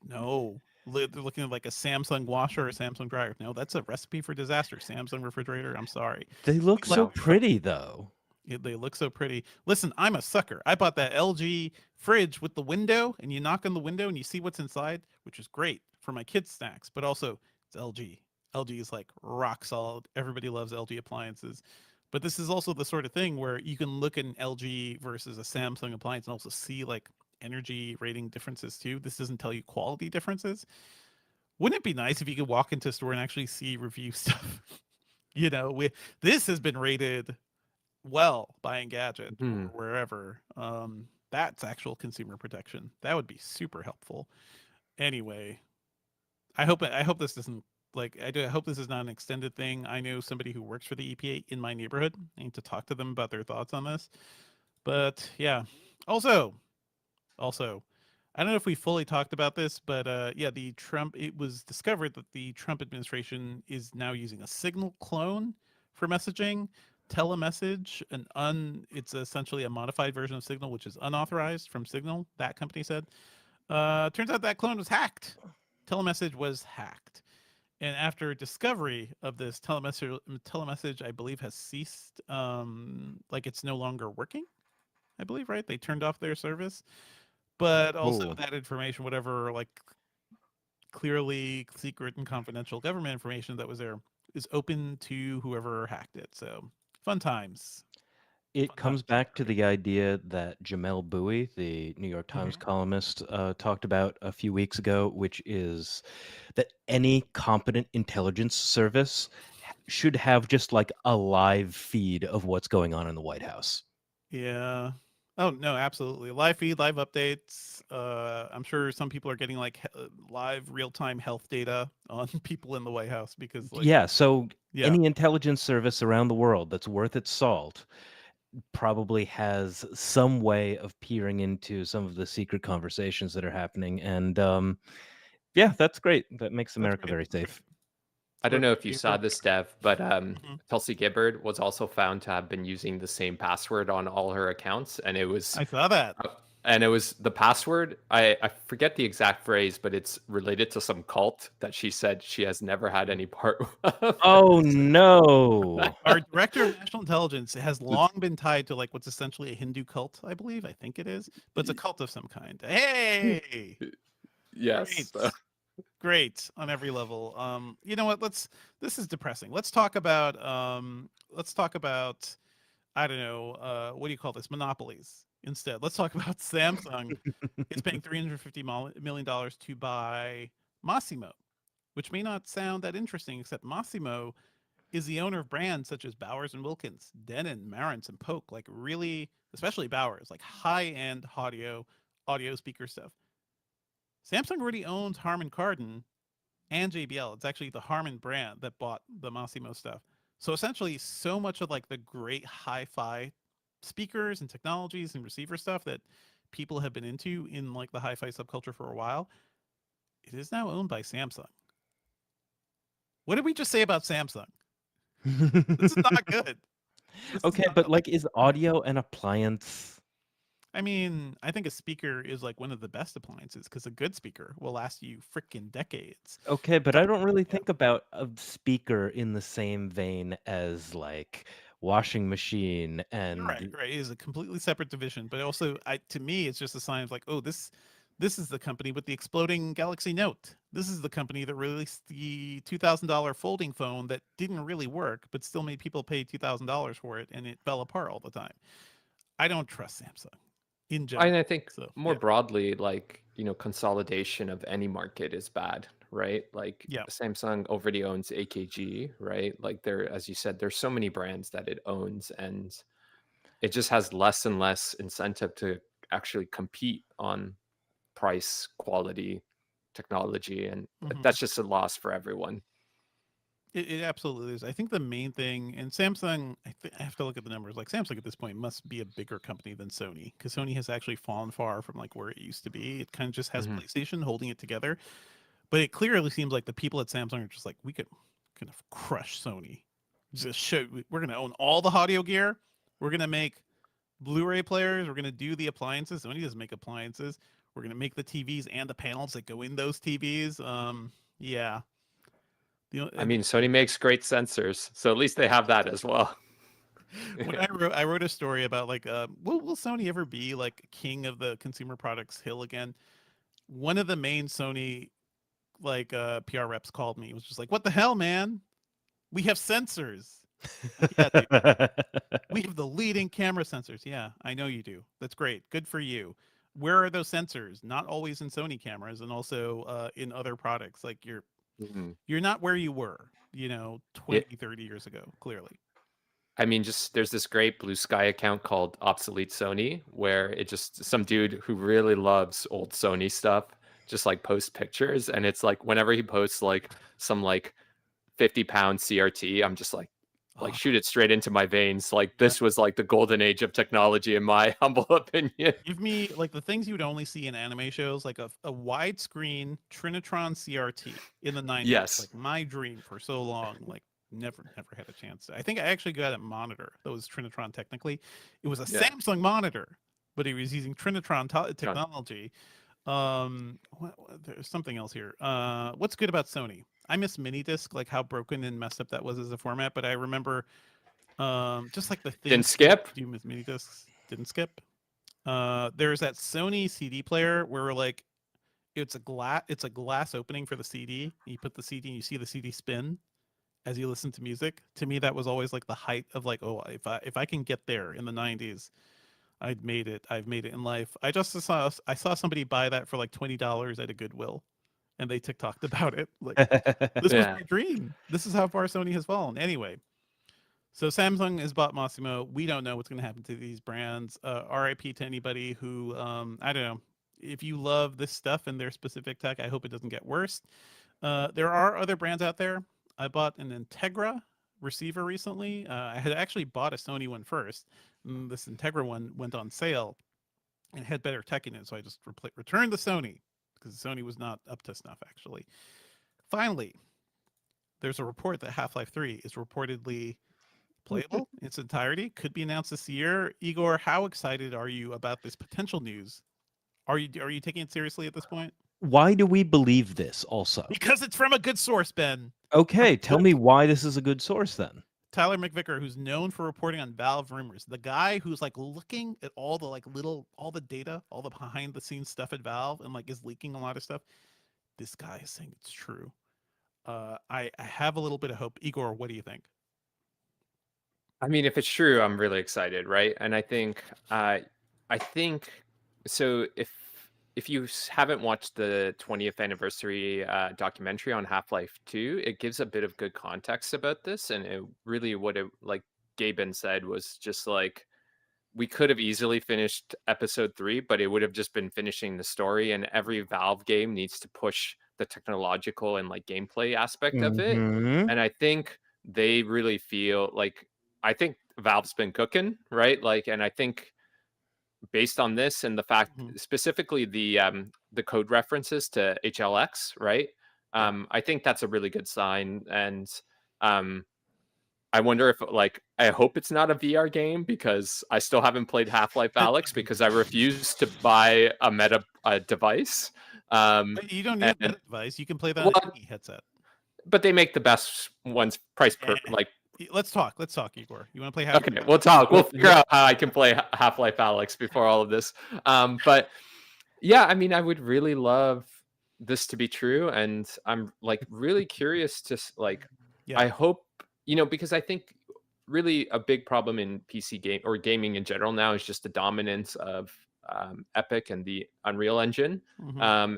no. They're looking at like a Samsung washer or a Samsung dryer. No, that's a recipe for disaster. Samsung refrigerator. I'm sorry. They look so No. pretty though. They look so pretty. Listen, I'm a sucker. I bought that LG fridge with the window, and you knock on the window and you see what's inside, which is great for my kids' snacks. But also, it's LG. LG is like rock solid. Everybody loves LG appliances. But this is also the sort of thing where you can look at an LG versus a Samsung appliance and also see like energy rating differences too. This doesn't tell you quality differences. Wouldn't it be nice if you could walk into a store and actually see review stuff? This has been rated well by Engadget or Hmm. wherever. That's actual consumer protection. That would be super helpful. Anyway, I hope this doesn't I hope this is not an extended thing. I know somebody who works for the EPA in my neighborhood. I need to talk to them about their thoughts on this. But yeah. Also, I don't know if we fully talked about this, but yeah, it was discovered that the Trump administration is now using a Signal clone for messaging, telemessage, it's essentially a modified version of Signal, which is unauthorized from Signal, that company said. Turns out that clone was hacked. Telemessage was hacked. And after discovery of this telemessage, I believe has ceased. Like it's no longer working. I believe, right? They turned off their service, but also Oh. that information, whatever, like clearly secret and confidential government information that was there, is open to whoever hacked it. So fun times. It Fun times comes in back to America. the idea that Jamel Bowie, the New York Times Mhm. columnist, talked about a few weeks ago, which is that any competent intelligence service should have just like a live feed of what's going on in the White House. Yeah. Oh no, absolutely. Live feed, live updates. I'm sure some people are getting like live real-time health data on people in the White House because like Yeah, so yeah, any intelligence service around the world that's worth its salt probably has some way of peering into some of the secret conversations that are happening. And yeah, that's great. That makes That's America great. very That's great. safe. I don't We're know if you ready saw for- this, Dev, but Mhm. Tulsi Gibbard was also found to have been using the same password on all her accounts, and it was I saw that. the password. I forget the exact phrase, but it's related to some cult that she said she has never had any part of. Oh no. Our director of national intelligence has long been tied to like what's essentially a Hindu cult, I believe. I think it is, but it's a cult of some kind. Hey, Yes. great, great on every level. You know what? This is depressing. Let's talk about I don't know, what do you call this? Monopolies instead. Let's talk about Samsung. It's paying $350 million to buy Massimo, which may not sound that interesting, except Massimo is the owner of brands such as Bowers and Wilkins, Denon, Marantz, and Polk, like really, especially Bowers, like high-end audio speaker stuff. Samsung already owns Harman Kardon and JBL. It's actually the Harman brand that bought the Massimo stuff. So essentially, so much of like the great hi-fi speakers and technologies and receiver stuff that people have been into in like the hi-fi subculture for a while, it is now owned by Samsung. What did we just say about Samsung? This is not good. This is Okay, not but like, is audio an appliance? I mean, I think a speaker is like one of the best appliances because a good speaker will last you freaking decades. Okay, but I don't really Yeah. think about a speaker in the same vein as like washing machine You're right, and right. It is a completely separate division, but also, to me, it's just a sign of like, oh, this is the company with the exploding Galaxy Note. This is the company that released the $2,000 folding phone that didn't really work, but still made people pay $2,000 for it, and it fell apart all the time. I don't trust Samsung in And general. I think So more yeah, broadly, like, consolidation of any market is bad, right? Like yeah. Samsung already owns AKG, right? Like there, as you said, there's so many brands that it owns, and it just has less and less incentive to actually compete on price, quality, technology, and Mhm. that's just a loss for everyone. It absolutely is. I think the main thing, and Samsung, I have to look at the numbers. Like Samsung at this point must be a bigger company than Sony because Sony has actually fallen far from like where it used to be. It kind of just has Mhm. PlayStation holding it together, but it clearly seems like the people at Samsung are just like, we could kind of crush Sony. Just show we're going to own all the audio gear. We're going to make Blu-ray players. We're going to do the appliances. Sony doesn't make appliances. We're going to make the TVs and the panels that go in those TVs. Yeah. I mean, Sony makes great sensors, so at least they have that as well. When I wrote a story about like will Sony ever be like king of the consumer products hill again? One of the main Sony like PR reps called me. It was just like, "What the hell, man? We have sensors." Like, yeah, dude. We have the leading camera sensors. Yeah, I know you do. That's great. Good for you. Where are those sensors? Not always in Sony cameras and also in other products. Like Mhm. you're not where you were, Yeah, 20, 30 years ago, clearly. I mean, just there's this great Blue Sky account called Obsolete Sony where it just some dude who really loves old Sony stuff just like posts pictures, and it's like whenever he posts like some like 50-pound CRT, I'm just like Oh, shoot it straight into my veins. Like yeah. this was like the golden age of technology in my humble opinion. Give me like the things you would only see in anime shows, like a widescreen Trinitron CRT in the 90s. Yes. Like my dream for so long. Like never had a chance. I think I actually got a monitor that was Trinitron technically. It was a Yeah. Samsung monitor, but he was using Trinitron John. technology. There's something else here. What's good about Sony? I miss mini disc, like how broken and messed up that was as a format, but I remember just like the Didn't things skip. do with mini discs didn't skip. There's that Sony CD player where like it's a glass opening for the CD. You put the CD and you see the CD spin as you listen to music. To me, that was always like the height of like, oh, if I can get there in the 90s, I'd made it. I've made it in life. I saw somebody buy that for like $20 at a Goodwill, and they TikToked about it. Like this was Yeah. my dream. This is how far Sony has fallen. Anyway, so Samsung has bought Masimo. We don't know what's going to happen to these brands. RIP to anybody who, I don't know. If you love this stuff and their specific tech, I hope it doesn't get worse. There are other brands out there. I bought an Integra receiver recently. I had actually bought a Sony one first. This Integra one went on sale and had better tech in it, so I just returned the Sony because the Sony was not up to snuff. Actually, finally, there's a report that Half-Life 3 is reportedly playable in its entirety. Could be announced this year. Igor, how excited are you about this potential news? Are you taking it seriously at this point? Why do we believe this also? Because it's from a good source, Ben. Okay, tell me why this is a good source then. Tyler McVicker, who's known for reporting on Valve rumors, the guy who's like looking at all the all the data, all the behind the scenes stuff at Valve, and like is leaking a lot of stuff. This guy is saying it's true. I have a little bit of hope. Igor, what do you think? I mean, if it's true, I'm really excited, right? And I think so. If you haven't watched the 20th anniversary documentary on Half-Life 2, it gives a bit of good context about this, and it really what it like Gaben said was just like we could have easily finished episode 3, but it would have just been finishing the story, and every Valve game needs to push the technological and like gameplay aspect of it. Mhm. And I think they really feel like I think Valve's been cooking, right? Like, and I think based on this and the fact specifically the code references to HLX, right? I think that's a really good sign. And I wonder if like I hope it's not a VR game because I still haven't played Half-Life Alyx because I refuse to buy a Meta device. You don't need a Meta device. You can play that on any headset. But they make the best ones price per like. Let's talk, Igor. You want to play Half-Life? Okay, we'll talk. We'll figure out how I can play Half-Life Alyx before all of this. But yeah, I mean, I would really love this to be true, and I'm like really curious to like. Yeah. I hope because I think really a big problem in PC game or gaming in general now is just the dominance of Epic and the Unreal Engine,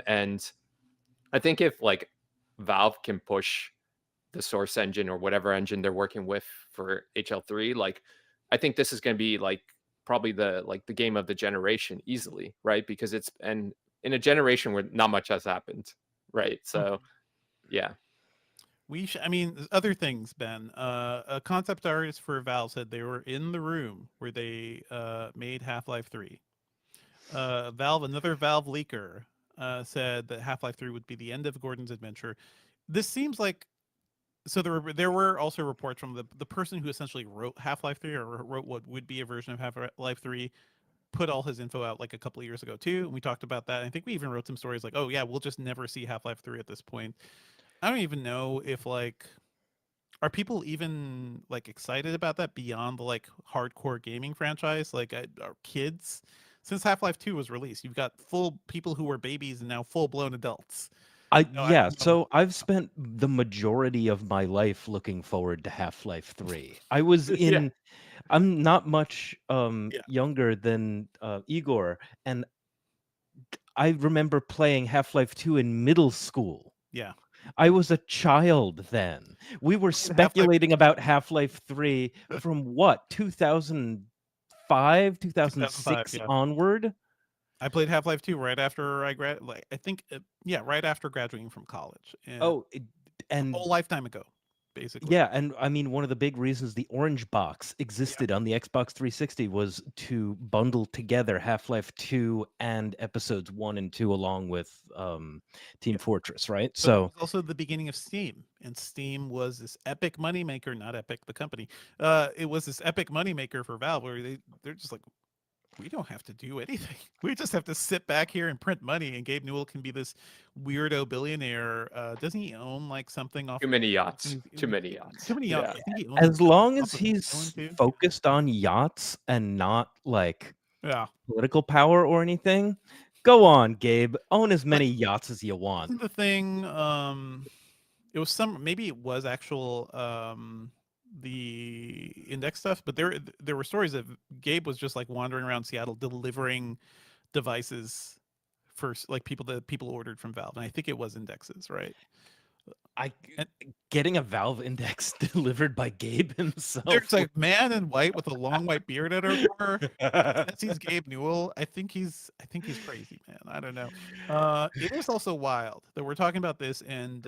and I think if like Valve can push the Source engine or whatever engine they're working with for HL3, like I think this is going to be like probably the game of the generation easily, right? Because it's in a generation where not much has happened, right? So yeah, I mean, other things, Ben. A concept artist for Valve said they were in the room where they made Half-Life 3. Another Valve leaker said that Half-Life 3 would be the end of Gordon's adventure. This seems like so there were also reports from the person who essentially wrote Half-Life 3 or wrote what would be a version of Half-Life 3, put all his info out like a couple of years ago too, and we talked about that. I think we even wrote some stories like, oh yeah, we'll just never see Half-Life 3 at this point. I don't even know if like are people even like excited about that beyond the like hardcore gaming franchise, like are kids. Since Half-Life 2 was released, you've got full people who were babies and now full-blown adults. So I've spent the majority of my life looking forward to Half-Life 3. I was in I'm not much younger than Igor, and I remember playing Half-Life 2 in middle school. Yeah. I was a child then. We were speculating about Half-Life 3 from what, 2005, 2006 onward? I played Half-Life 2 right after I right after graduating from college. And and a whole lifetime ago, basically. Yeah, and I mean, one of the big reasons the orange box existed on the Xbox 360 was to bundle together Half-Life 2 and episodes 1 and 2 along with Team Fortress, right? But so it was also the beginning of Steam, and Steam was this epic moneymaker, not Epic the company. It was this epic moneymaker for Valve where they're just like, we don't have to do anything. We just have to sit back here and print money, and Gabe Newell can be this weirdo billionaire. Doesn't he own like something off? Too many yachts. Too many yachts. Yeah. I think he owns as long as he's focused on yachts and not like political power or anything, go on, Gabe. Own as many yachts as you want. Isn't the thing? It was maybe it was actual the index stuff, but there were stories that Gabe was just like wandering around Seattle delivering devices for like people that people ordered from Valve, and I think it was indexes, right? And Getting a Valve Index delivered by Gabe himself. there's a man in white with a long white beard at our door. Says he's Gabe Newell. I think he's crazy, man. I don't know. It is also wild that we're talking about this, and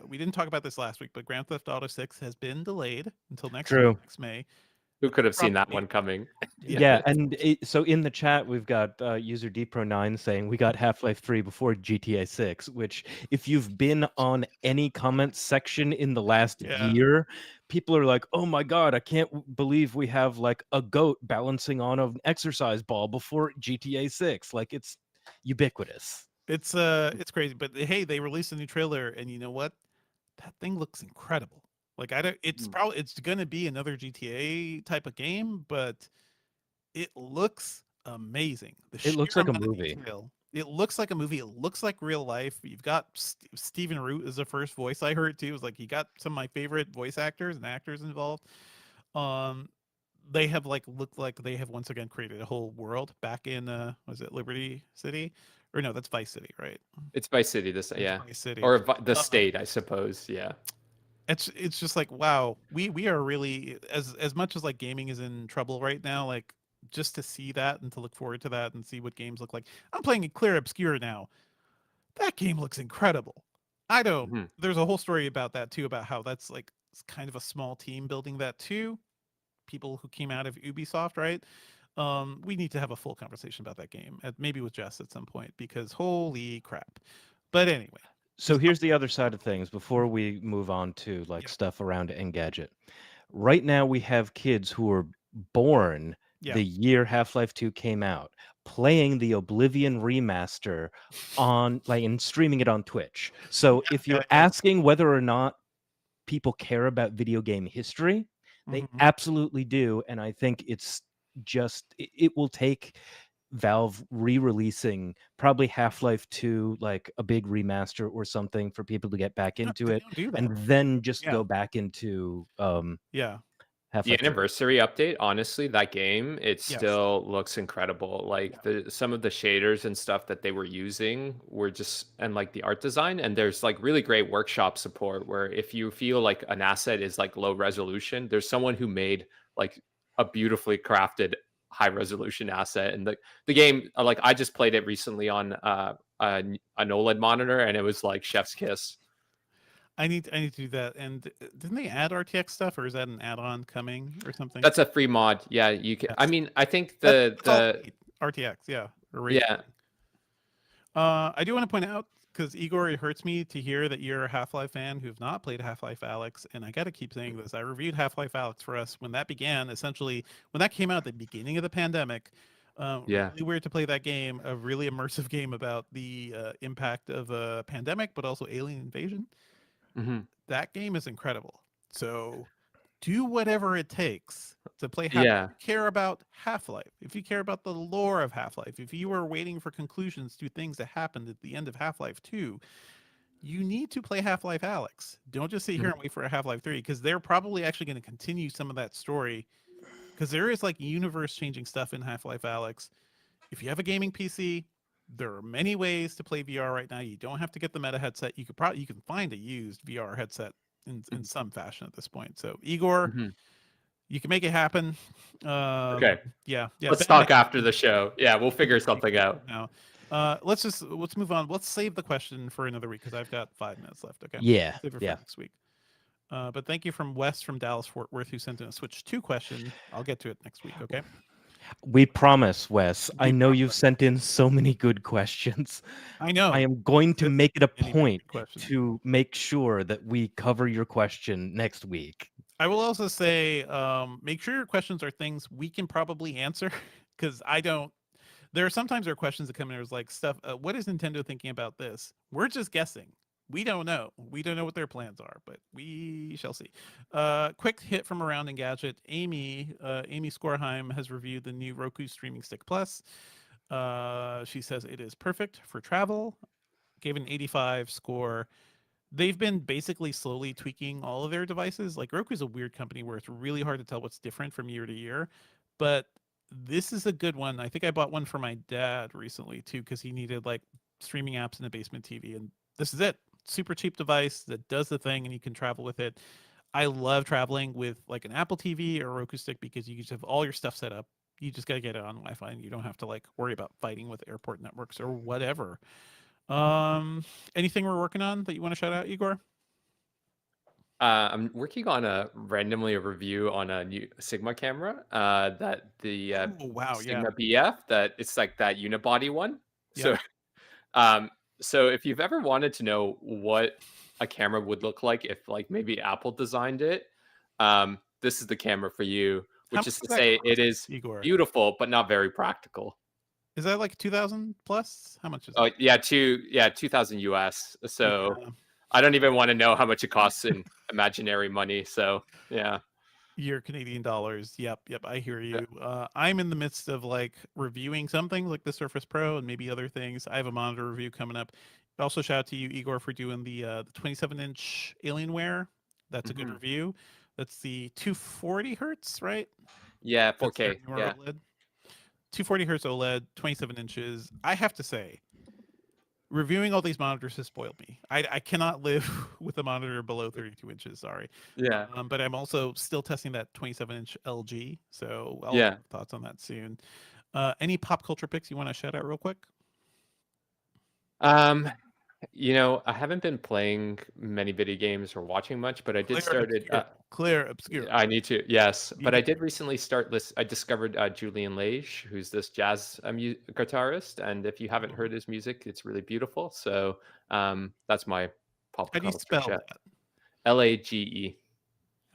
we didn't talk about this last week, but Grand Theft Auto 6 has been delayed until True. next May. Who could have seen that Probably- one coming? Yeah, and so in the chat we've got user dpro9 saying we got Half-Life 3 before GTA 6, which if you've been on any comments section in the last Yeah. year, people are like, "Oh my god, I can't believe we have like a goat balancing on an exercise ball before GTA 6." Like it's ubiquitous. It's crazy, but hey, they released a new trailer, and you know what? That thing looks incredible. Like I don't. It's probably it's gonna be another GTA type of game, but it looks amazing. It looks sheer like a amount of movie. detail. It looks like a movie. It looks like real life. You've got Stephen Root as the first voice I heard too. It was like you got some of my favorite voice actors and actors involved. They have looked like they have once again created a whole world back in was it Liberty City? Or no, that's Vice City, right? It's Vice City, It's Vice City. or the state, I suppose. Yeah. It's just like, wow, we are really, as much as like gaming is in trouble right now, like just to see that and to look forward to that and see what games look like. I'm playing Clear Obscure now. That game looks incredible. I don't. Mhm. There's a whole story about that too, about how that's like kind of a small team building that too. People who came out of Ubisoft, right? We need to have a full conversation about that game, maybe with Jess at some point, because holy crap. But anyway, So here's the other side of things before we move on to like stuff around Engadget. Right now we have kids who were born yeah, the year Half-Life 2 came out, playing the Oblivion remaster on like and streaming it on Twitch. So if you're yeah. asking whether or not people care about video game history, they Mhm. absolutely do, and I think it's just it will take Valve re-releasing probably Half-Life 2, like a big remaster or something for people to get back No, into they it, don't do that. and then just Yeah. go back into Yeah. The Half-Life 3. anniversary update, honestly, that game, it Yes. still looks incredible. Like some of the shaders and stuff that they were using were just, and like the art design, and there's like really great workshop support where if you feel like an asset is like low resolution, there's someone who made like a beautifully crafted high resolution asset. And the game, like I just played it recently on an OLED monitor, and it was like chef's kiss. I need to do that. And didn't they add RTX stuff, or is that an add-on coming or something? That's a free mod. Yeah, you can. I Yes. mean, I think That's all the I need. RTX, yeah. or ray yeah. tracing. I do want to point out, because Igor, it hurts me to hear that you're a Half-Life fan who have not played Half-Life Alyx, and I got to keep saying this. I reviewed Half-Life Alyx for us when that began. Essentially, when that came out at the beginning of the pandemic. Yeah. Really weird to play that game, a really immersive game about the impact of a pandemic, but also alien invasion. hmm That game is incredible. So do whatever it takes to play Yeah. If you care about Half-Life, if you care about the lore of Half-Life, if you are waiting for conclusions to things that happened at the end of Half-Life 2, you need to play Half-Life Alyx. Don't just sit here and wait for a Half-Life 3, because they're probably actually going to continue some of that story, because there is like universe-changing stuff in Half-Life Alyx. If you have a gaming PC, there are many ways to play VR right now. You don't have to get the Meta headset. You can find a used VR headset in some fashion at this point. So Igor, hmm you can make it happen. Okay. Yeah. Let's talk after the show. Yeah, we'll figure something out. Now, let's move on. Let's save the question for another week, because I've got 5 minutes left. Okay. Yeah, Save it for yeah. next week. But thank you from Wes from Dallas Fort Worth, who sent in a Switch 2 question. I'll get to it next week. Okay. We promise, Wes. I know promise. you've sent in so many good questions. I know. I am going to This make it a many, many point good questions. to make sure that we cover your question next week. I will also say, make sure your questions are things we can probably answer, because I don't. There are sometimes there are questions that come in. There's like stuff. What is Nintendo thinking about this? We're just guessing. We don't know. We don't know what their plans are, but we shall see. Quick hit from around Engadget. Amy Skorheim has reviewed the new Roku Streaming Stick Plus. She says it is perfect for travel. Gave an 85 score. They've been basically slowly tweaking all of their devices. Like Roku's a weird company where it's really hard to tell what's different from year to year, but this is a good one. I think I bought one for my dad recently too, because he needed like streaming apps and a basement TV, and this is it. super cheap device that does the thing and you can travel with it. I love traveling with like an Apple TV or Roku stick because you just have all your stuff set up. You just got to get it on Wi-Fi and you don't have to like worry about fighting with airport networks or whatever. Anything we're working on that you want to shout out, Igor? I'm working on a review on a new Sigma camera. That the Oh, wow, yeah. Sigma BF, that it's like that unibody one. Yep. So, um, so if you've ever wanted to know what a camera would look like if like maybe Apple designed it, this is the camera for you. How Which much is to does that say, cost, it is Igor? beautiful but not very practical. Is that like 2,000 plus? How much is Oh it? yeah, 2,000 US. So Yeah. I don't even want to know how much it costs in imaginary money. So yeah. Your Canadian dollars. Yep, I hear Yeah. you. I'm in the midst of like reviewing some things like the Surface Pro and maybe other things. I have a monitor review coming up. Also, shout out to you, Igor, for doing the 27-inch Alienware. That's a good Mhm. review. That's the 240 hertz, right? Yeah, That's their 4K. newer Yeah. OLED. 240 hertz OLED, 27 inches. I have to say, reviewing all these monitors has spoiled me. I cannot live with a monitor below 32 inches. Sorry. Yeah. But I'm also still testing that 27-inch LG, so I'll Yeah. have thoughts on that soon. Any pop culture picks you want to shout out real quick? Um, I haven't been playing many video games or watching much, but I did started. Clear obscure. I need to, yes, You but I did. did recently start list. I discovered Julian Lage, who's this jazz guitarist, and if you haven't heard his music, it's really beautiful. So that's my pop How do you culture spell chat. that? Lage.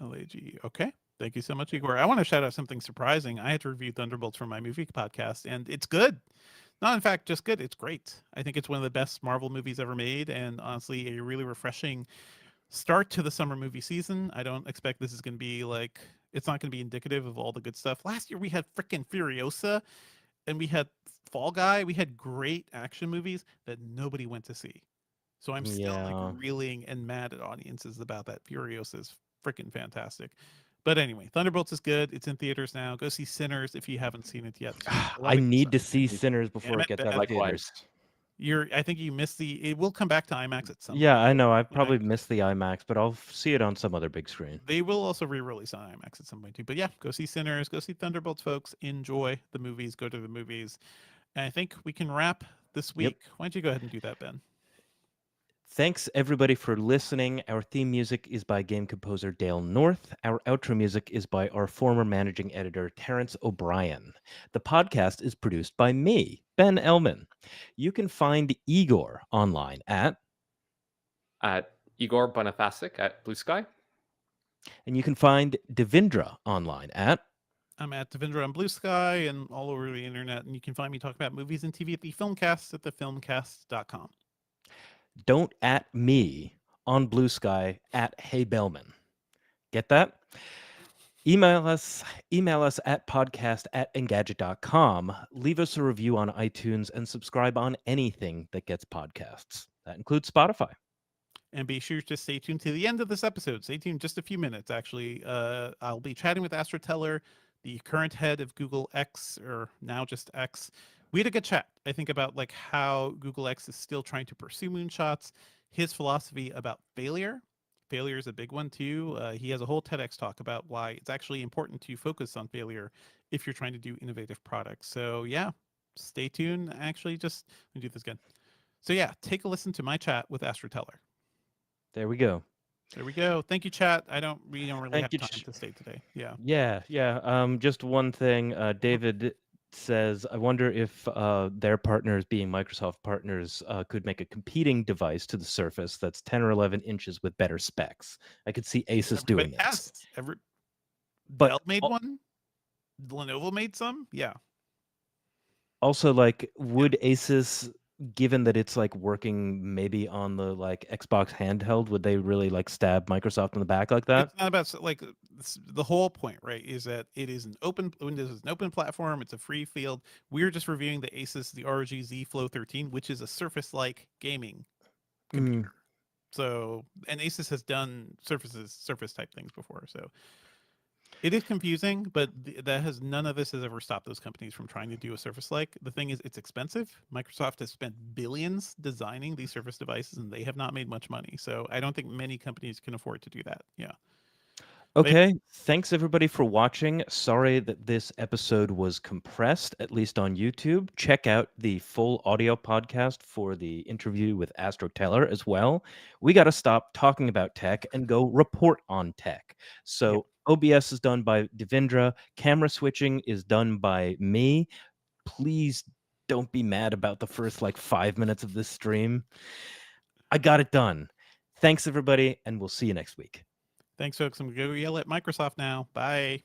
LAG. Okay. Thank you so much, Igor. I want to shout out something surprising. I had to review Thunderbolts for my movie podcast, and it's good. Not in fact just good. It's great. I think it's one of the best Marvel movies ever made, and honestly, a really refreshing start to the summer movie season. I don't expect this is going to be like it's not going to be indicative of all the good stuff. Last year we had freaking Furiosa and we had Fall Guy. We had great action movies that nobody went to see. So I'm still like Yeah. reeling and mad at audiences about that. Furiosa is freaking fantastic. But anyway, Thunderbolts is good. It's in theaters now. Go see Sinners if you haven't seen it yet. A lot I of good need to stuff. see Sinners Damn before it it, gets Ben. out of theaters. Likewise. I think you missed the. It will come back to IMAX at some Yeah, point. I know. I've Yeah, probably missed the IMAX, but I'll see it on some other big screen. they will also re-release on IMAX at some point too. But yeah, go see Sinners, go see Thunderbolts, folks. Enjoy the movies, go to the movies. And I think we can wrap this Yep. week. Why don't you go ahead and do that, Ben? Thanks everybody for listening. Our theme music is by game composer Dale North. Our outro music is by our former managing editor Terrence O'Brien. The podcast is produced by me, Ben Elman. You can find Igor online at Igor Bonifacic at Blue Sky. and you can find Devindra online at I'm at Devindra on Blue Sky and all over the internet. And you can find me talking about movies and TV at the Filmcast at thefilmcast.com. don't at me on Blue Sky at Hey Bellman. Get that? Email us at podcast@engadget.com. Leave us a review on iTunes and subscribe on anything that gets podcasts. That includes Spotify. And be sure to stay tuned to the end of this episode. Stay tuned just a few minutes, actually. I'll be chatting with Astra Teller, the current head of Google X, or now just X. We had a good chat, I think, about like how Google X is still trying to pursue moonshots, his philosophy about failure. Failure is a big one too. He has a whole TEDx talk about why it's actually important to focus on failure if you're trying to do innovative products. So yeah, stay tuned. Actually, just let me do this again. So yeah, take a listen to my chat with Astra Teller. There we go. There we go. Thank you, chat. We don't really Thank have you, time to stay today. Yeah. Yeah. Just one thing. David says, I wonder if their partners, being Microsoft partners, could make a competing device to the Surface that's 10 or 11 inches with better specs. I could see ASUS doing this. But Dell made one. Lenovo made some. Yeah. also, like, would ASUS, given that it's like working maybe on the like Xbox handheld, would they really like stab Microsoft in the back like that? It's not about like the whole point, right? Is that it is an open Windows is an open platform. It's a free field. We're just reviewing the ASUS, the ROG Z Flow 13, which is a Surface-like gaming computer. So, and ASUS has done Surface type things before. So, It is confusing, but that has none of this has ever stopped those companies from trying to do a Surface like. The thing is, it's expensive. Microsoft has spent billions designing these Surface devices, and they have not made much money. So I don't think many companies can afford to do that. Yeah. Okay, thanks everybody for watching. Sorry that this episode was compressed, at least on YouTube. Check out the full audio podcast for the interview with Astro Teller as well. We got to stop talking about tech and go report on tech. So OBS is done by Devindra. Camera switching is done by me. Please don't be mad about the first 5 minutes of this stream. I got it done. Thanks everybody, and we'll see you next week. Thanks, folks. I'm going to go yell at Microsoft now. Bye.